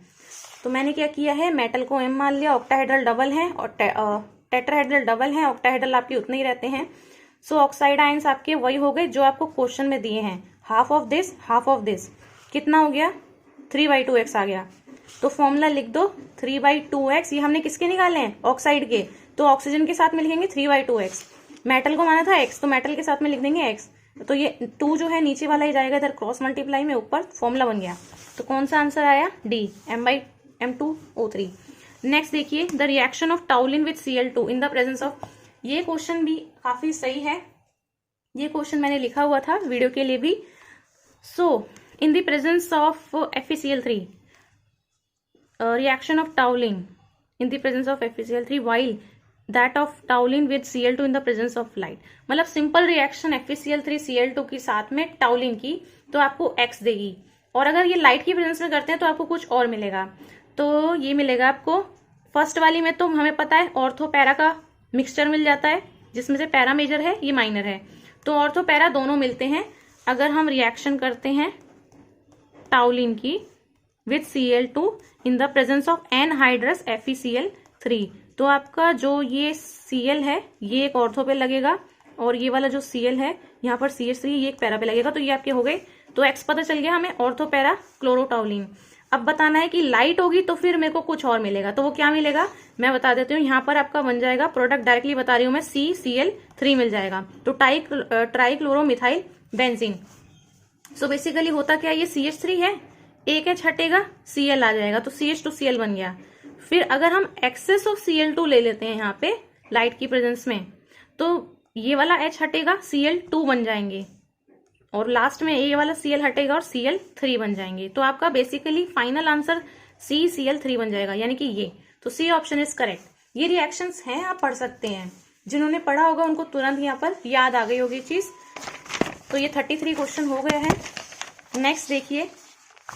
तो मैंने क्या किया है, मेटल को M मान लिया, ऑक्टाहेड्रल डबल है और टेट्राहेड्रल डबल है, ऑक्टाहेड्रल आपके उतने ही रहते हैं। सो ऑक्साइड आयंस आपके वही हो गए जो आपको क्वेश्चन में दिए हैं, half of this half of this, कितना हो गया 3/2x आ गया। तो फॉर्मूला लिख दो 3/2x, ये हमने किसके निकाले हैं, ऑक्साइड के, तो ऑक्सीजन के साथ में लिखेंगे 3/2x, मेटल को माना था x तो मेटल के साथ में लिख देंगे x, तो ये 2 जो है नीचे वाला ही जाएगा इधर क्रॉस मल्टीप्लाई में, ऊपर फॉर्मूला बन गया। तो कौन सा आंसर आया, D M2O3। नेक्स्ट देखिए, the reaction of टाउलिन with Cl2 in the presence of, ये क्वेश्चन भी काफी सही है, ये क्वेश्चन मैंने लिखा हुआ था वीडियो के लिए भी। So in the presence of FeCl3 reaction of toluene in the presence of FeCl3 while that of toluene with Cl2 in the presence of light, मतलब सिंपल रिएक्शन FeCl3 Cl2 के साथ में टाउलिन की तो आपको X देगी, और अगर ये लाइट की प्रेजेंस में करते हैं तो आपको कुछ और मिलेगा। तो ये मिलेगा आपको फर्स्ट वाली में, तो हमें पता है ऑर्थो पैरा का मिक्सचर मिल जाता है जिसमें से पैरा मेजर है ये माइनर है, तो ऑर्थो पैरा दोनों मिलते हैं। अगर हम रिएक्शन करते हैं टाउलिन की with Cl2 in the presence of anhydrous FeCl3, तो आपका जो ये Cl है ये एक ऑर्थो पे लगेगा और ये वाला जो Cl है यहाँ पर CH3 ये एक पैरा पे लगेगा, तो ये आपके हो गए। तो X पता चल गया हमें, ऑर्थो पैरा क्लोरोटाउलिन। अब बताना है कि लाइट होगी तो फिर मेरे को कुछ और मिलेगा, तो वो क्या मिलेगा मैं बता देती हूँ। यहाँ पर आपका बन जाएगा, प्रोडक्ट डायरेक्टली बता रही हूँ मैं, CCl3 मिल जाएगा, तो ट्राइक्लोरोमिथाइल बेंजीन। सो बेसिकली होता क्या, ये CH3 है, एक H हटेगा Cl आ जाएगा, तो CH2Cl बन गया। फिर अगर हम एक्सेस ऑफ Cl2 ले लेते हैं यहाँ पे लाइट की प्रेजेंस में, तो ये वाला H हटेगा Cl2 बन जाएंगे, और लास्ट में ये वाला Cl हटेगा और Cl3 बन जाएंगे। तो आपका बेसिकली फाइनल आंसर CCl3 बन जाएगा, यानी कि ये, तो C ऑप्शन इज करेक्ट। ये रिएक्शंस हैं, आप पढ़ सकते हैं, जिन्होंने पढ़ा होगा उनको तुरंत यहाँ पर याद आ गई होगी चीज। तो ये 33 क्वेश्चन हो गया है। नेक्स्ट देखिए,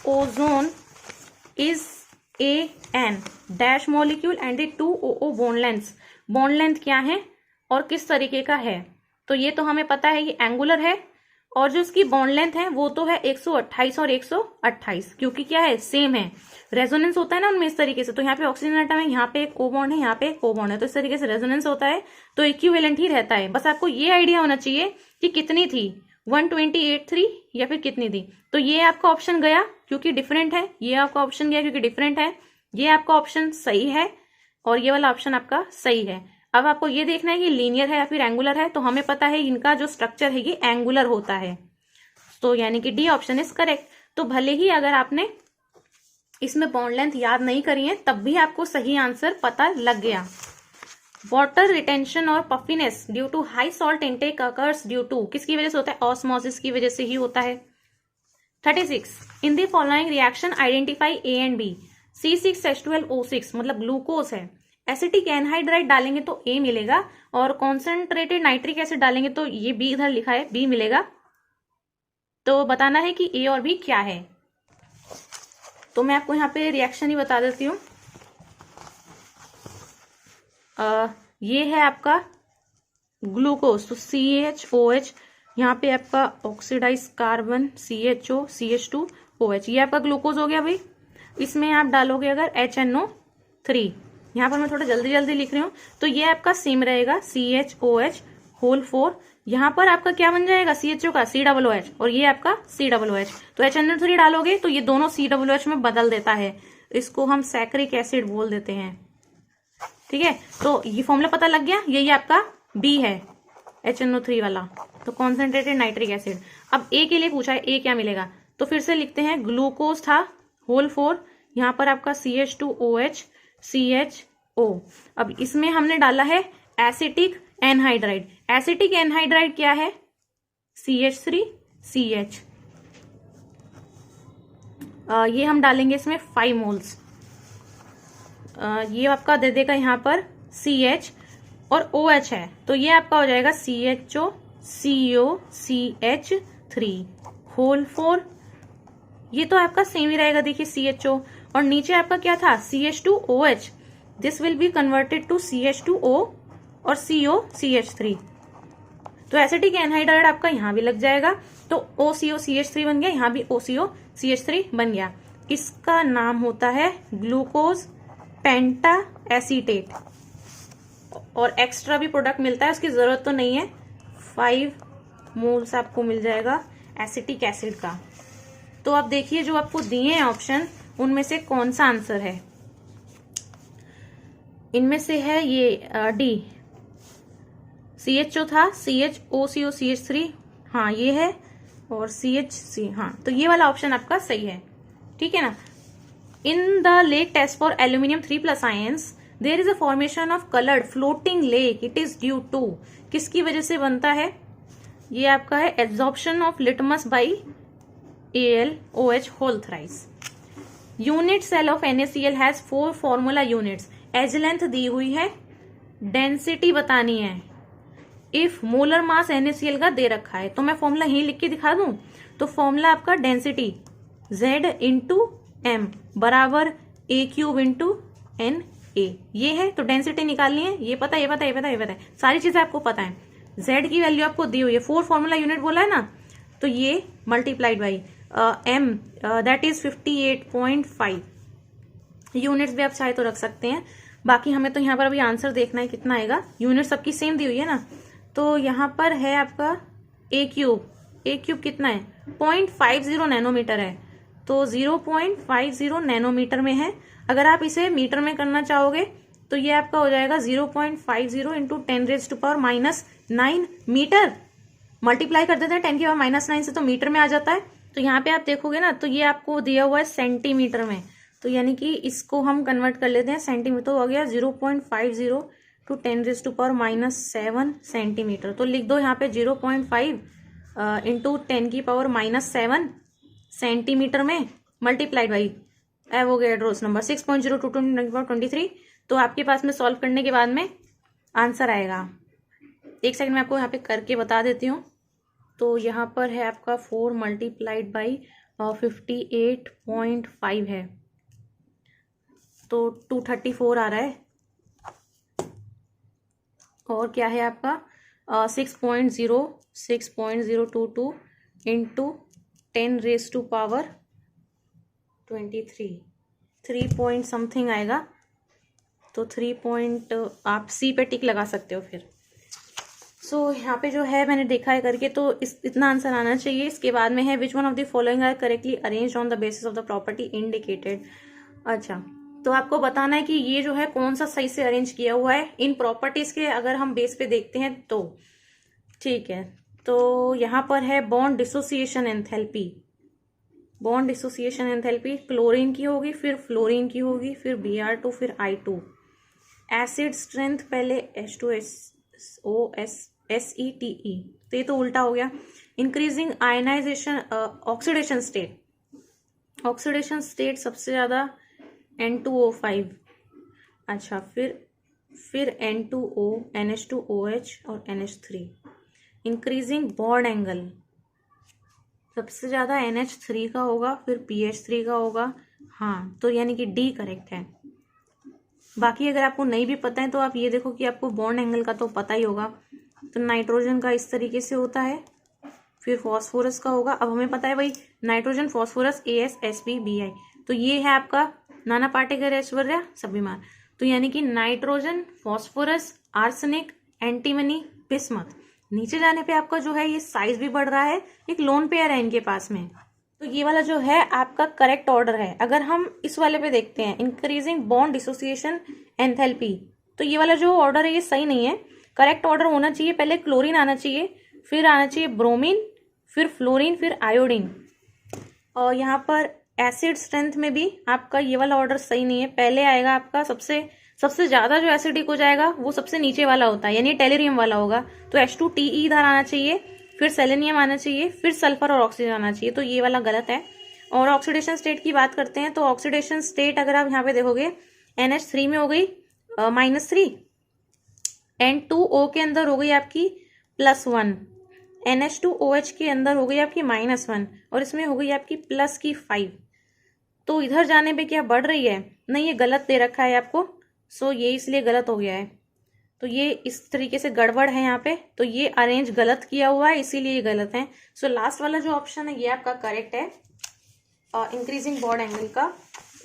ozone is a an dash molecule and a 2O bond length, bond length क्या है और किस तरीके का है, तो ये तो हमें पता है, ये एंगुलर है, और जो इसकी बॉन्ड लेंथ है वो तो है 128 और 128, क्योंकि क्या है सेम है, रेजोनेंस होता है ना उनमें इस तरीके से। तो यहाँ पे ऑक्सीजन एटम है, यहाँ पे एक O बॉन्ड है, यहाँ पे एक O बॉन्ड है, तो इस तरीके से रेजोनेंस होता है, तो इक्विवेलेंट ही रहता है। बस आपको ये आइडिया होना चाहिए कि कितनी थी, 128.3 या फिर कितनी थी। तो ये आपका ऑप्शन गया क्योंकि डिफरेंट है, ये आपका ऑप्शन गया क्योंकि डिफरेंट है, ये आपका ऑप्शन सही है और ये वाला ऑप्शन आपका सही है। अब आपको ये देखना है कि लीनियर है या फिर एंगुलर है, तो हमें पता है इनका जो स्ट्रक्चर है ये एंगुलर होता है, तो यानी कि डी ऑप्शन इज करेक्ट। तो भले ही अगर आपने इसमें बॉन्ड लेंथ याद नहीं करी है तब भी आपको सही आंसर पता लग गया। वाटर रिटेंशन और puffiness due to high salt intake occurs due to, किसकी वजह से होता है, ऑस्मोसिस की वजह से ही होता है। 36 in the following reaction identify A and B, C6H12O6 मतलब ग्लूकोज है, एसिटिक एनहाइड्राइड डालेंगे तो ए मिलेगा, और कॉन्सेंट्रेटेड नाइट्रिक एसिड डालेंगे तो ये बी इधर लिखा है, बी मिलेगा। तो बताना है कि ए और बी क्या है। तो मैं आपको यहाँ पे रिएक्शन ही बता देती हूँ। ये है आपका ग्लूकोज, तो CHOH, यहाँ पे आपका ऑक्सीडाइज कार्बन CHO CH2OH, ये आपका ग्लूकोज हो गया भाई। इसमें आप डालोगे अगर HNO3, यहाँ पर मैं थोड़ा जल्दी जल्दी लिख रही हूँ, तो ये आपका सेम रहेगा CHOH होल 4। यहाँ पर आपका क्या बन जाएगा, CHO का COOH, और ये आपका COOH। तो HNO3 डालोगे तो ये दोनों COOH में बदल देता है, इसको हम सैक्रिक एसिड बोल देते हैं। ठीक है, तो ये फॉर्मूला पता लग गया, यही आपका बी है HNO3 वाला, तो कॉन्सेंट्रेटेड नाइट्रिक एसिड। अब ए के लिए पूछा है, ए क्या मिलेगा, तो फिर से लिखते हैं, ग्लूकोज था होल 4, यहाँ पर आपका CH2OH CHO। अब इसमें हमने डाला है एसिटिक एनहाइड्राइड। एसिटिक एनहाइड्राइड क्या है, CH3CH। ये हम डालेंगे इसमें 5 मोल्स। ये आपका दे देगा यहाँ पर CH और OH है, तो ये आपका हो जाएगा CHO CO CH3 होल 4। ये तो आपका सेम ही रहेगा, देखिए CHO, और नीचे आपका क्या था, CH2OH, this will be converted to CH2O और CO CH3। तो एसिटिक एनहाइड्राइड आपका यहाँ भी लग जाएगा, तो OCO CH3 बन गया, यहाँ भी OCO CH3 बन गया। इसका नाम होता है ग्लूकोज पेंटा एसीटेट, और एक्स्ट्रा भी प्रोडक्ट मिलता है, उसकी जरूरत तो नहीं है। 5 मोल्स आपको मिल जाएगा एसिटिक एसिड का। तो अब देखिए जो आपको दिए हैं ऑप्शन, उनमें से कौन सा आंसर है। इनमें से है ये डी, CHO था, CHOCO CH3, हाँ ये है, और CHC, हाँ, तो ये वाला ऑप्शन आपका सही है। ठीक है ना। In the lake test for aluminium 3+ ions there is a formation of coloured floating lake, it is due to, किसकी वजह से बनता है, ये आपका है absorption of litmus by AlOH whole thrice. Unit cell of NaCl has 4 formula units. Edge length दी हुई है, डेंसिटी बतानी है, इफ मोलर मास NaCl का दे रखा है, तो मैं फॉर्मूला यही लिख के दिखा दूं। तो फॉर्मूला आपका डेंसिटी Z इंटू M बराबर A³ इंटू Na, ये है। तो डेंसिटी निकालनी है, ये पता है, सारी चीजें आपको पता है। Z की वैल्यू आपको दी हुई है, 4 फॉर्मूला यूनिट बोला है ना, तो ये multiplied by M, that is 58.5 units भी आप चाहे तो रख सकते हैं। बाकी हमें तो यहाँ पर अभी आंसर देखना है कितना आएगा, यूनिट सबकी सेम दी हुई है ना। तो यहाँ पर है आपका A³ कितना है, 0.50 नैनोमीटर है, तो 0.50 नैनोमीटर में है। अगर आप इसे मीटर में करना चाहोगे तो ये आपका हो जाएगा 0.50 इंटू 10⁻⁹ मीटर। मल्टीप्लाई कर देते हैं 10⁻⁹ से, तो मीटर में आ जाता है। तो यहाँ पे आप देखोगे ना, तो ये आपको दिया हुआ है सेंटीमीटर में, तो यानी कि इसको हम कन्वर्ट कर लेते हैं सेंटीमीटर, तो हो गया 0.50 टू 10⁻⁷ सेंटीमीटर। तो लिख दो यहाँ पे 0.5 इंटू 10⁻⁷ सेंटीमीटर में मल्टीप्लाइड बाई एवोगैड्रोस नंबर 6.02 तो आपके पास में सॉल्व करने के बाद में आंसर आएगा। एक सेकंड में आपको यहाँ पे करके बता देती हूँ। तो यहाँ पर है आपका 4 मल्टीप्लाइड बाई 58.5 है, तो 234 आ रहा है। और क्या है आपका 6.022 इंटू 10⁻23 3 पॉइंट समथिंग आएगा, तो 3 पॉइंट आप सी पे टिक लगा सकते हो फिर। सो यहाँ पे जो है मैंने देखा है करके, तो इतना आंसर आना चाहिए। इसके बाद में है which one of the following are correctly arranged on the basis of the property indicated. अच्छा, तो आपको बताना है कि ये जो है कौन सा सही से अरेंज किया हुआ है इन प्रॉपर्टीज के, अगर हम बेस पे देखते हैं तो। ठीक है, तो यहाँ पर है bond dissociation enthalpy. Bond dissociation enthalpy chlorine की होगी, फिर फ्लोरीन की होगी, फिर Br2, फिर I2। एसिड स्ट्रेंथ पहले H2SO/SETE, तो ये तो उल्टा हो गया। Increasing ionisation oxidation state, oxidation state सबसे ज्यादा N2O5। अच्छा, फिर फिर N2O, NH2OH और NH3। इंक्रीजिंग बॉन्ड एंगल सबसे ज़्यादा NH3 का होगा, फिर PH3 का होगा। हाँ, तो यानी कि D करेक्ट है। बाकी अगर आपको नहीं भी पता है तो आप ये देखो कि आपको बॉन्ड एंगल का तो पता ही होगा। तो नाइट्रोजन का इस तरीके से होता है, फिर फॉस्फोरस का होगा। अब हमें पता है भाई नाइट्रोजन, फॉस्फोरस, AsSpBi। तो ये है आपका नाना पाटेकर, ऐश्वर्या, सब्बीमार। तो यानी कि nitrogen, phosphorus, arsenic, antimony, bismuth. नीचे जाने पे आपका जो है ये साइज भी बढ़ रहा है, एक लोन पेयर है इनके पास में। तो ये वाला जो है आपका करेक्ट ऑर्डर है। अगर हम इस वाले पे देखते हैं, इंक्रीजिंग बॉन्ड डिसोसिएशन एंथैल्पी, तो ये वाला जो ऑर्डर है ये सही नहीं है। करेक्ट ऑर्डर होना चाहिए, पहले क्लोरीन आना चाहिए, फिर आना चाहिए ब्रोमीन, फिर फ्लोरीन, फिर आयोडीन। और यहाँ पर एसिड स्ट्रेंथ में भी आपका ये वाला ऑर्डर सही नहीं है। पहले आएगा आपका सबसे ज्यादा जो एसिडिक हो जाएगा वो सबसे नीचे वाला होता है, यानी टेलेरियम वाला होगा। तो H2TE इधर आना चाहिए, फिर सेलेनियम आना चाहिए, फिर सल्फर और ऑक्सीजन आना चाहिए। तो ये वाला गलत है। और ऑक्सीडेशन स्टेट की बात करते हैं तो ऑक्सीडेशन स्टेट अगर आप यहाँ पे देखोगे NH3 में हो गई -3, N2O के अंदर हो गई आपकी +1, NH2OH के अंदर हो गई आपकी -1 और इसमें हो गई आपकी प्लस की 5। तो इधर जाने पे क्या बढ़ रही है? नहीं, ये गलत दे रखा है आपको। सो ये इसलिए गलत हो गया है। तो ये इस तरीके से गड़बड़ है यहाँ पे, तो ये अरेंज गलत किया हुआ है, इसीलिए ये गलत है। सो लास्ट वाला जो ऑप्शन है ये आपका करेक्ट है, इंक्रीजिंग बॉन्ड एंगल का।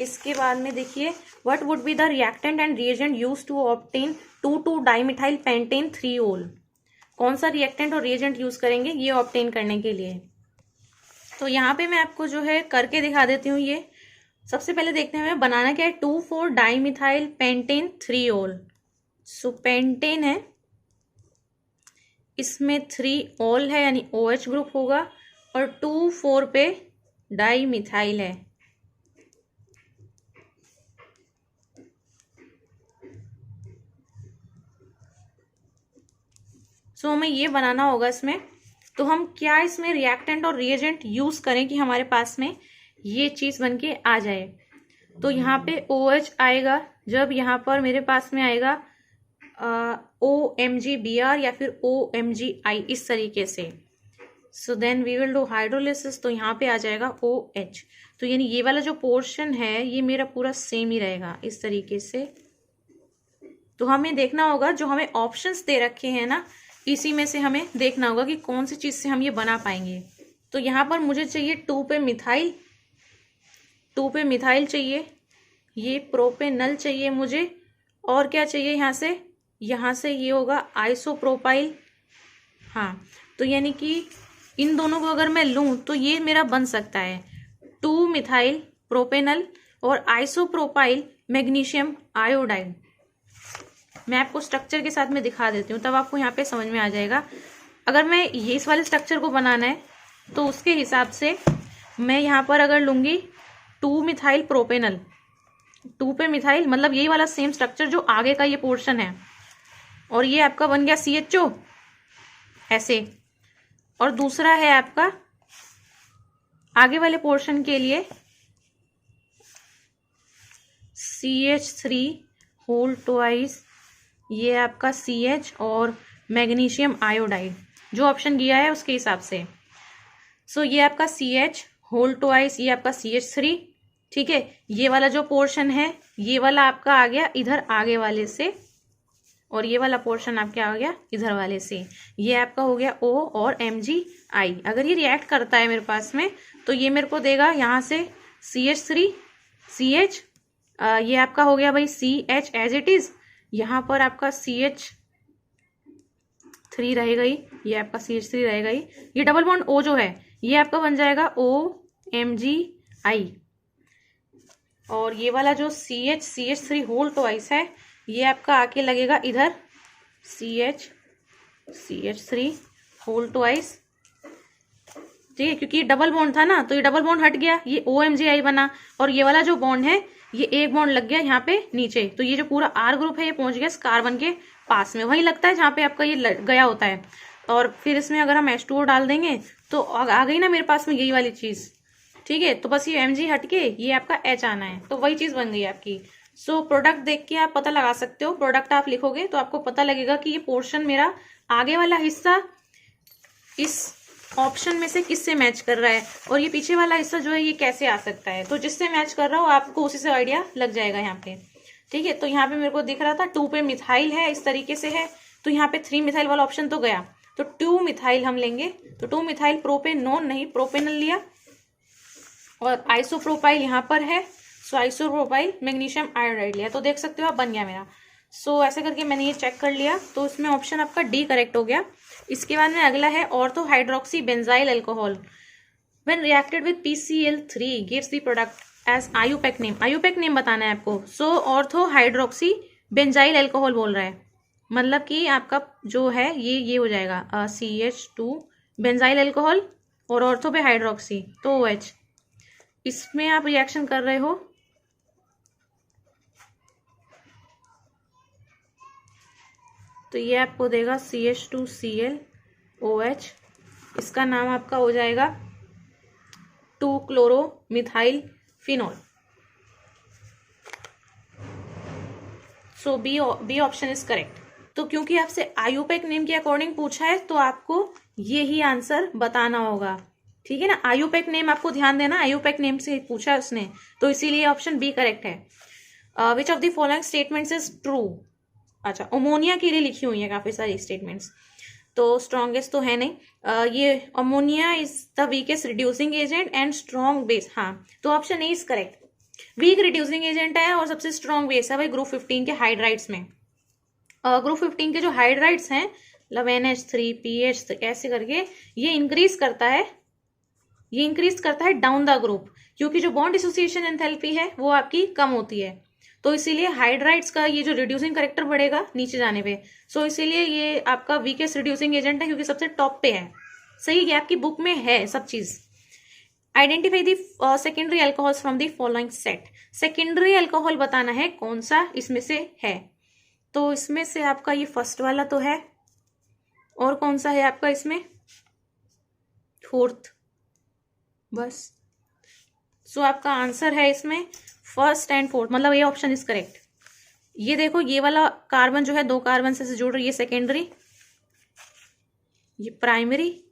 इसके बाद में देखिए, what would be the reactant and reagent use to obtain two two dimethyl pentane 3-ol। कौन सा रिएक्टेंट और रिएजेंट यूज करेंगे ये ऑब्टेन करने के लिए? तो यहाँ पे मैं आपको जो है करके दिखा देती हूँ। ये सबसे पहले देखते हैं बनाना क्या है, 2,4-डाइमिथाइल पेंटेन 3-ol। सो पेंटेन है, इसमें 3-ol है यानी OH ग्रुप होगा, और 2,4 पे डाइमिथाइल है। सो हमें ये बनाना होगा इसमें। तो हम क्या इसमें रिएक्टेंट और रिएजेंट यूज करें कि हमारे पास में ये चीज बन के आ जाए? तो यहाँ पे OH आएगा, जब यहाँ पर मेरे पास में आएगा OMgBr या फिर OMgI इस तरीके से। So then we will do hydrolysis, तो यहाँ पे आ जाएगा OH। तो यानी ये वाला जो पोर्शन है ये मेरा पूरा सेम ही रहेगा इस तरीके से। तो हमें देखना होगा जो हमें ऑप्शंस दे रखे हैं ना, इसी में से हमें देखना होगा कि कौन सी चीज से हम ये बना पाएंगे। तो यहाँ पर मुझे चाहिए 2 पे मिथाइल चाहिए, ये प्रोपेनल चाहिए मुझे, और क्या चाहिए यहाँ से ये होगा आइसोप्रोपाइल। हाँ, तो यानी कि इन दोनों को अगर मैं लूं तो ये मेरा बन सकता है 2 मिथाइल प्रोपेनल और आइसोप्रोपाइल मैग्नीशियम आयोडाइड। मैं आपको स्ट्रक्चर के साथ में दिखा देती हूँ, तब आपको यहाँ पे समझ में आ जाएगा। अगर मैं ये इस वाले स्ट्रक्चर को बनाना है तो उसके हिसाब से मैं यहाँ पर अगर लूंगी 2 मिथाइल प्रोपेनल, 2 पे मिथाइल, मतलब यही वाला सेम स्ट्रक्चर जो आगे का ये पोर्शन है, और ये आपका बन गया CHO ऐसे। और दूसरा है आपका आगे वाले पोर्शन के लिए CH3 होल ट्वाइस, ये आपका CH और मैग्नीशियम आयोडाइड, जो ऑप्शन दिया है उसके हिसाब से। सो ये आपका CH होल ट्वाइस, ये आपका CH3, ठीक है। ये वाला जो पोर्शन है ये वाला आपका आ गया इधर आगे वाले से, और ये वाला पोर्शन आपका आ गया इधर वाले से। ये आपका हो गया O और MgI। अगर ये रिएक्ट करता है मेरे पास में तो ये मेरे को देगा यहाँ से CH3 CH, ये आपका हो गया भाई CH एज इट इज, यहाँ पर आपका CH3 रहेगा ही, ये आपका CH3 रहेगा ही। ये डबल बॉन्ड O जो है ये आपका बन जाएगा OMgI, और ये वाला जो CH3 होल ट्वाइस है ये आपका आके लगेगा इधर CH3 होल ट्वाइस, ठीक है। क्योंकि ये डबल बॉन्ड था ना, तो ये डबल बॉन्ड हट गया, ये OMgI बना, और ये वाला जो बॉन्ड है ये एक बॉन्ड लग गया यहाँ पे नीचे। तो ये जो पूरा R ग्रुप है ये पहुंच गया इस कार्बन के पास में, वही लगता है जहाँ पे आपका ये गया होता है। और फिर इसमें अगर हम H2O डाल देंगे तो आ गई ना मेरे पास में यही वाली चीज, ठीक है। तो बस ये Mg हट के ये आपका H आना है, तो वही चीज बन गई आपकी। सो प्रोडक्ट देख के आप पता लगा सकते हो, प्रोडक्ट आप लिखोगे तो आपको पता लगेगा कि ये पोर्शन मेरा आगे वाला हिस्सा इस ऑप्शन में से किससे मैच कर रहा है और ये पीछे वाला हिस्सा जो है ये कैसे आ सकता है। तो जिससे मैच कर रहा हो आपको उसी से आइडिया लग जाएगा यहाँ पे। ठीक है, तो यहाँ पे मेरे को दिख रहा था 2 पे मिथाइल है, इस तरीके से है, तो यहाँ पे 3 मिथाइल वाला ऑप्शन तो गया, तो 2 मिथाइल हम लेंगे। तो 2 मिथाइल प्रोपेनोन नहीं, प्रोपेनल लिया। और आइसोप्रोपाइल यहाँ पर है, सो आइसोप्रोपाइल मैग्नीशियम आयोडाइड लिया। तो देख सकते हो आप बन गया मेरा। सो ऐसे करके मैंने ये चेक कर लिया, तो इसमें ऑप्शन आपका डी करेक्ट हो गया। इसके बाद में अगला है ortho hydroxy benzyl alcohol when reacted with PCl3 gives the product as IUPAC name. IUPAC name बताना है आपको। सो ऑर्थो हाइड्रोक्सी बेंजाइल अल्कोहल बोल रहा है, मतलब कि आपका जो है ये हो जाएगा CH2 बेंजाइल अल्कोहल और ऑर्थो पे हाइड्रोक्सी तो OH। इसमें आप रिएक्शन कर रहे हो तो ये आपको देगा CH2Cl OH। इसका नाम आपका हो जाएगा two chloromethyl phenol. So B option is correct. तो क्योंकि आपसे आयुपेक नेम के अकॉर्डिंग पूछा है तो आपको ये ही आंसर बताना होगा। ठीक है ना, आयुपेक नेम आपको ध्यान देना, आयुपेक नेम से पूछा है उसने, तो इसीलिए ऑप्शन बी करेक्ट है। Which of the following statements is true. अच्छा, अमोनिया के लिए लिखी हुई है काफी सारी स्टेटमेंट्स, तो स्ट्रॉन्गेस्ट तो है नहीं। ये ammonia is the weakest reducing agent and strong base, हाँ, तो option A is correct. Weak reducing agent है और सबसे स्ट्रॉन्ग बेस है भाई ग्रुप 15 के हाइड्राइड्स में। ग्रुप 15 के जो हाइड्राइड्स हैं मतलब NH3 PH ऐसे करके ये इंक्रीज करता है डाउन द ग्रुप, क्योंकि जो बॉन्ड एसोसिएशन एंथैल्पी है वो आपकी कम होती है, तो इसीलिए हाइड्राइड्स का ये जो रिड्यूसिंग करेक्टर बढ़ेगा नीचे जाने पे। सो इसीलिए ये आपका वीकेस्ट रिड्यूसिंग एजेंट है क्योंकि सबसे टॉप पे है। सही है, आपकी बुक में है सब चीज। Identify the secondary alcohols from the following set. Secondary alcohol बताना है कौन सा इसमें से है, तो इसमें से आपका ये फर्स्ट वाला तो है, और कौन सा है आपका इसमें फोर्थ, बस। सो आपका आंसर है इसमें फर्स्ट एंड फोर्थ, मतलब ये ऑप्शन इज करेक्ट। ये देखो ये वाला कार्बन जो है 2 कार्बन से जुड़ रही है, सेकेंडरी, ये प्राइमरी,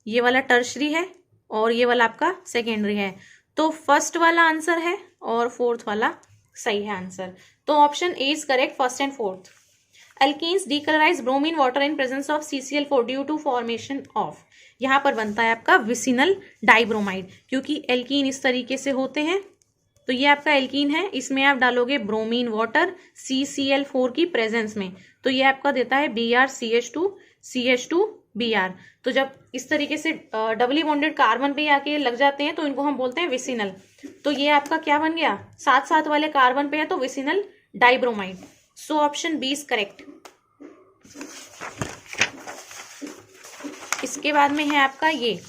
ये वाला टर्शरी है और ये वाला आपका सेकेंडरी है, तो फर्स्ट वाला आंसर है और फोर्थ वाला सही है आंसर। तो option A is correct, first and fourth. Alkenes decolorize bromine water in presence of CCl4 due to formation of, यहाँ पर बनता है आपका विसिनल डाइब्रोमाइड, क्योंकि एल्कीन इस तरीके से होते हैं। तो ये आपका एल्कीन है, इसमें आप डालोगे ब्रोमीन वाटर CCl4 की प्रेजेंस में, तो ये आपका देता है BrCH2CH2Br। तो जब इस तरीके से डबली बॉन्डेड कार्बन पे आके लग जाते हैं तो इनको हम बोलते हैं विसिनल। तो ये आपका क्या बन गया, साथ साथ वाले कार्बन पे है तो vicinal dibromide. So option B is correct. इसके बाद में है आपका ये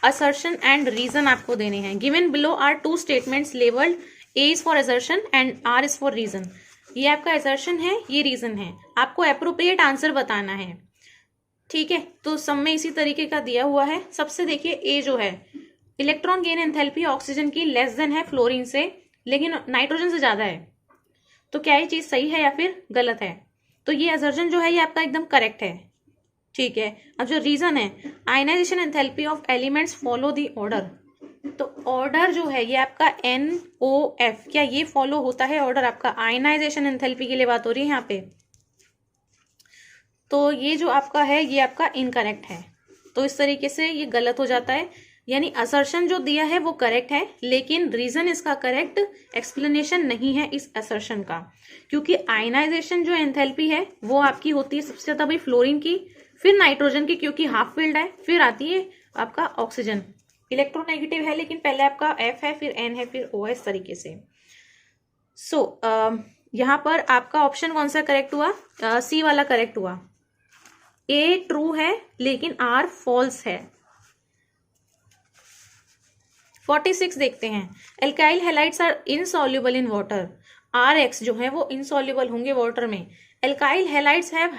असर्शन एंड रीजन आपको देने हैं। Given below are 2 statements labelled A is for assertion and R is for reason. ये आपका असर्शन है, ये रीजन है, आपको अप्रोप्रिएट आंसर बताना है। ठीक है, तो सब में इसी तरीके का दिया हुआ है। सबसे देखिए ए जो है, इलेक्ट्रॉन गेन एंथैल्पी ऑक्सीजन की लेस देन है फ्लोरीन से, लेकिन नाइट्रोजन से ज्यादा है, तो क्या ये चीज सही है या फिर गलत है। तो ये असर्शन जो है ये आपका एकदम करेक्ट है। ठीक है, अब जो रीजन है, ionisation enthalpy of elements follow the order, तो ऑर्डर जो है ये आपका NOF, क्या ये फॉलो होता है ऑर्डर आपका? आयनाइजेशन एंथैल्पी के लिए बात हो रही है यहाँ पे, तो ये जो आपका है ये आपका इनकरेक्ट है, तो इस तरीके से ये गलत हो जाता है। यानी असर्शन जो दिया है वो करेक्ट है, लेकिन रीजन इसका करेक्ट एक्सप्लेनेशन नहीं है इस असर्शन का, क्योंकि आयनाइजेशन जो एंथैल्पी है वो आपकी होती है सबसे ज्यादा भाई फ्लोरीन की, फिर नाइट्रोजन की क्योंकि हाफ फिल्ड है, फिर आती है आपका ऑक्सीजन, इलेक्ट्रोनेगेटिव है लेकिन पहले आपका F है, फिर N है, फिर O है, इस तरीके से। सो यहाँ पर आपका ऑप्शन कौन सा करेक्ट हुआ? C वाला करेक्ट हुआ। A ट्रू है लेकिन R फॉल्स है। 46 देखते हैं। Alkyl halides are insoluble in water. RX जो है वो इनसॉल्युबल होंगे वाटर में। Alkyl halides have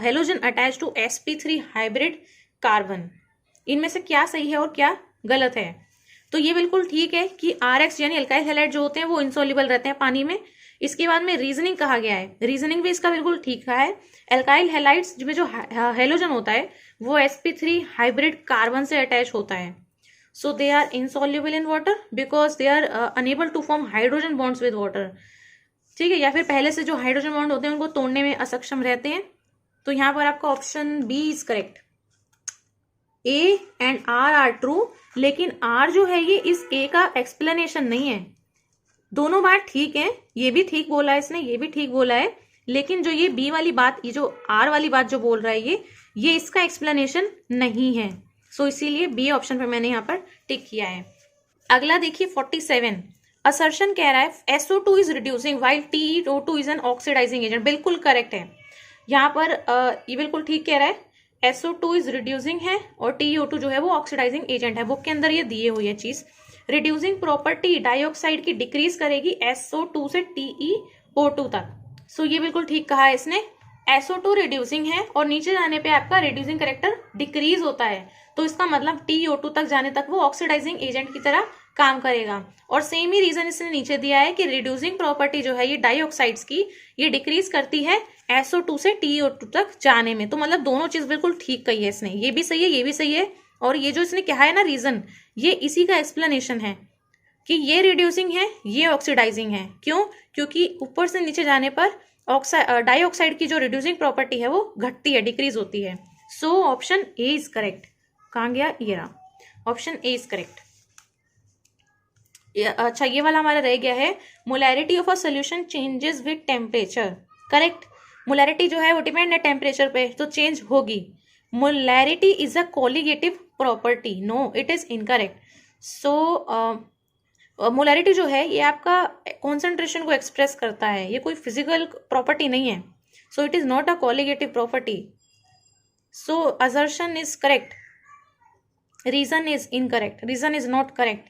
halogen attach to sp3 hybrid carbon. इनमें से क्या सही है और क्या गलत है? तो ये बिल्कुल ठीक है कि RX यानी एल्काइल हैलाइड जो होते हैं वो इनसॉल्युबल रहते हैं पानी में, इसके बाद में रीजनिंग कहा गया है, रीजनिंग भी इसका बिल्कुल ठीक है। एल्काइल हैलाइड्स में जो हेलोजन होता है वो sp3 हाइब्रिड कार्बन से अटैच होता है, so they are insoluble in water because they are unable to form hydrogen bonds with water. ठीक है, या फिर पहले से जो हाइड्रोजन बॉन्ड होते हैं उनको तोड़ने में असक्षम रहते हैं। तो यहाँ पर आपका option B is correct. A and R are true, लेकिन आर जो है ये इस ए का एक्सप्लेनेशन नहीं है। दोनों बात ठीक है, ये भी ठीक बोला है इसने, ये भी ठीक बोला है, लेकिन जो ये बी वाली बात, ये जो आर वाली बात जो बोल रहा है ये इसका एक्सप्लेनेशन नहीं है। सो इसीलिए बी ऑप्शन पर मैंने यहाँ पर टिक किया है। अगला देखिए 47, असर्शन कह रहा है SO2 is reducing while TiO2 is an oxidising agent. बिल्कुल करेक्ट है, यहाँ पर ये बिल्कुल ठीक कह रहा है, SO2 इज रिड्यूसिंग है और TiO2 जो है वो ऑक्सीडाइजिंग एजेंट है। बुक के अंदर ये दिए हुई है चीज। रिड्यूसिंग प्रॉपर्टी डाइऑक्साइड की डिक्रीज करेगी SO2 से TiO2 तक। सो ये बिल्कुल ठीक कहा है इसने, SO2 रिड्यूसिंग है और नीचे जाने पे आपका रिड्यूसिंग करेक्टर डिक्रीज होता है, तो इसका मतलब TiO2 तक जाने तक वो ऑक्सीडाइजिंग एजेंट की तरह काम करेगा। और सेम ही रीजन इसने नीचे दिया है कि रिड्यूसिंग प्रॉपर्टी जो है ये डाइऑक्साइड्स की ये डिक्रीज करती है SO2 से TiO2 तक जाने में। तो मतलब दोनों चीज बिल्कुल ठीक कही है इसने, ये भी सही है ये भी सही है। और ये जो इसने कहा है ना रीजन, ये इसी का एक्सप्लेनेशन है कि ये रिड्यूसिंग है ये ऑक्सीडाइजिंग है। क्यों? क्योंकि ऊपर से नीचे जाने पर डाइऑक्साइड की जो रिड्यूसिंग प्रॉपर्टी है वो घटती है, डिक्रीज होती है। So option A is correct. कहाँ गया? ये रहा, ऑप्शन ए इज करेक्ट। अच्छा, ये वाला हमारा रह गया है, molarity of a solution changes with temperature. Correct, molarity जो है वो डिपेंड है टेम्परेचर पे, तो चेंज होगी। Molarity is a colligative property, no it is incorrect. So molarity जो है ये आपका कॉन्सेंट्रेशन को एक्सप्रेस करता है, ये कोई फिजिकल प्रॉपर्टी नहीं है। So it is not a colligative property. So assertion is correct, reason is incorrect, reason is not correct.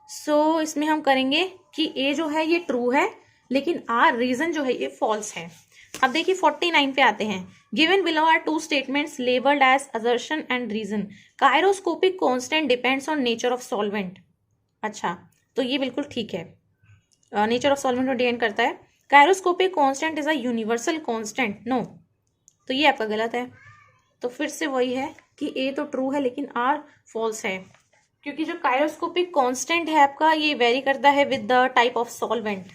So इसमें हम करेंगे कि ए जो है ये ट्रू है, लेकिन आर रीजन जो है ये फॉल्स है। अब देखिए 49 पे आते हैं। Given below are two statements labelled as assertion and reason. Cryoscopic constant depends on nature of solvent. अच्छा, तो ये बिल्कुल ठीक है, नेचर ऑफ सॉल्वेंट को डिपेंड करता है। Cryoscopic constant is a universal constant, no, तो ये आपका गलत है। तो फिर से वही है कि ए तो ट्रू है लेकिन आर फॉल्स है, क्योंकि जो कायरोस्कोपिक कांस्टेंट है आपका ये वेरी करता है with the type of solvent.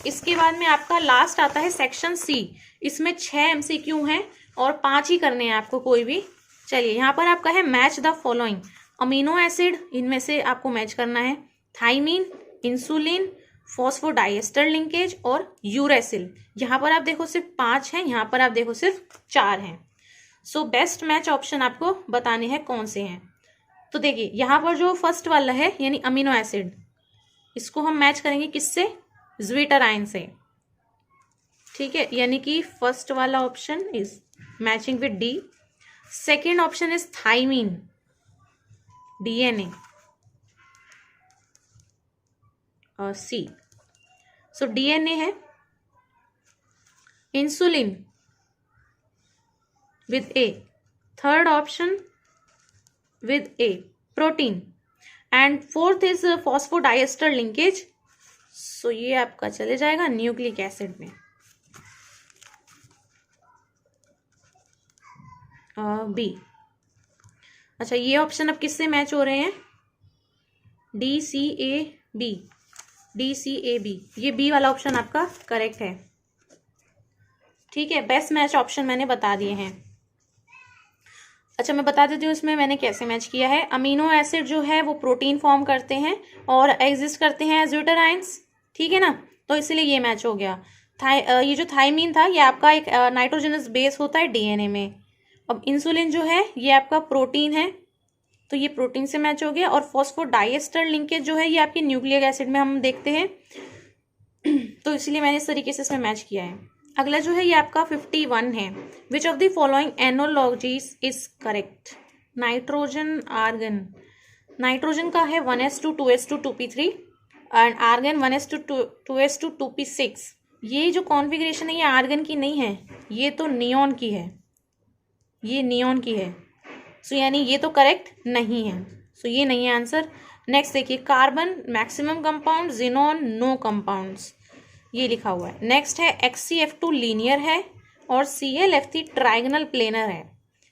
इसके बाद में आपका लास्ट आता है सेक्शन सी। इसमें 6 MCQ हैं और 5 ही करने हैं आपको कोई भी। चलिए, यहाँ पर आपका है match the following. Amino acid, इनमें से आपको मैच करना है। थाइमीन, इंसुलिन, फॉस्फोडाइएस्टर लिंकेज और यूरेसिल। यहाँ पर आप देखो सिर्फ 5 हैं, यहाँ पर आप देखो सिर्फ 4 हैं। सो बेस्ट मैच ऑप्शन आपको बताने हैं कौन से हैं। तो देखिए यहाँ पर जो फर्स्ट वाला है यानी अमीनो एसिड, इसको हम मैच करेंगे किससे? ज़्विटराइन से। ठीक है, यानी कि फर्स्ट वाला option is matching with D. Second option is thymine, DNA और सी। सो DNA है। Insulin with A, third option with A, protein, and fourth is phosphodiester linkage. So ये आपका चले जाएगा न्यूक्लिक एसिड में। बी। अच्छा, ये ऑप्शन अब किससे मैच हो रहे हैं? DCAB, DCAB, ये बी वाला ऑप्शन आपका करेक्ट है। ठीक है, बेस्ट मैच ऑप्शन मैंने बता दिए हैं। अच्छा, मैं बता देती हूँ इसमें मैंने कैसे मैच किया है। अमीनो एसिड जो है वो प्रोटीन फॉर्म करते हैं और एग्जिस्ट करते हैं एज ज़्विटराइंस, ठीक है ना, तो इसलिए ये मैच हो गया। ये जो थाइमीन था ये आपका एक नाइट्रोजनस बेस होता है DNA में। अब इंसुलिन जो है ये आपका प्रोटीन है, तो ये प्रोटीन से मैच हो गया। और फॉस्फोडाइएस्टर लिंकेज जो है ये आपकी न्यूक्लिक एसिड में हम देखते हैं, तो इसलिए मैंने इस तरीके से इसमें मैच किया है। अगला जो है ये आपका 51 है। Which of the following analogies is correct? Nitrogen, argon. Nitrogen का है 1s2 2s2 2p3 and argon 1s2 2s2 2p6। ये जो कॉन्फ़िगरेशन है ये आर्गन की नहीं है, ये तो नियॉन की है, ये नियॉन की है। सो यानी ये तो करेक्ट नहीं है, सो ये नहीं है आंसर। नेक्स्ट देखिए, carbon maximum compound, xenon no compounds. ये लिखा हुआ है। नेक्स्ट है XCF2 लीनियर है और ClF3 ट्राइगोनल प्लेनर है।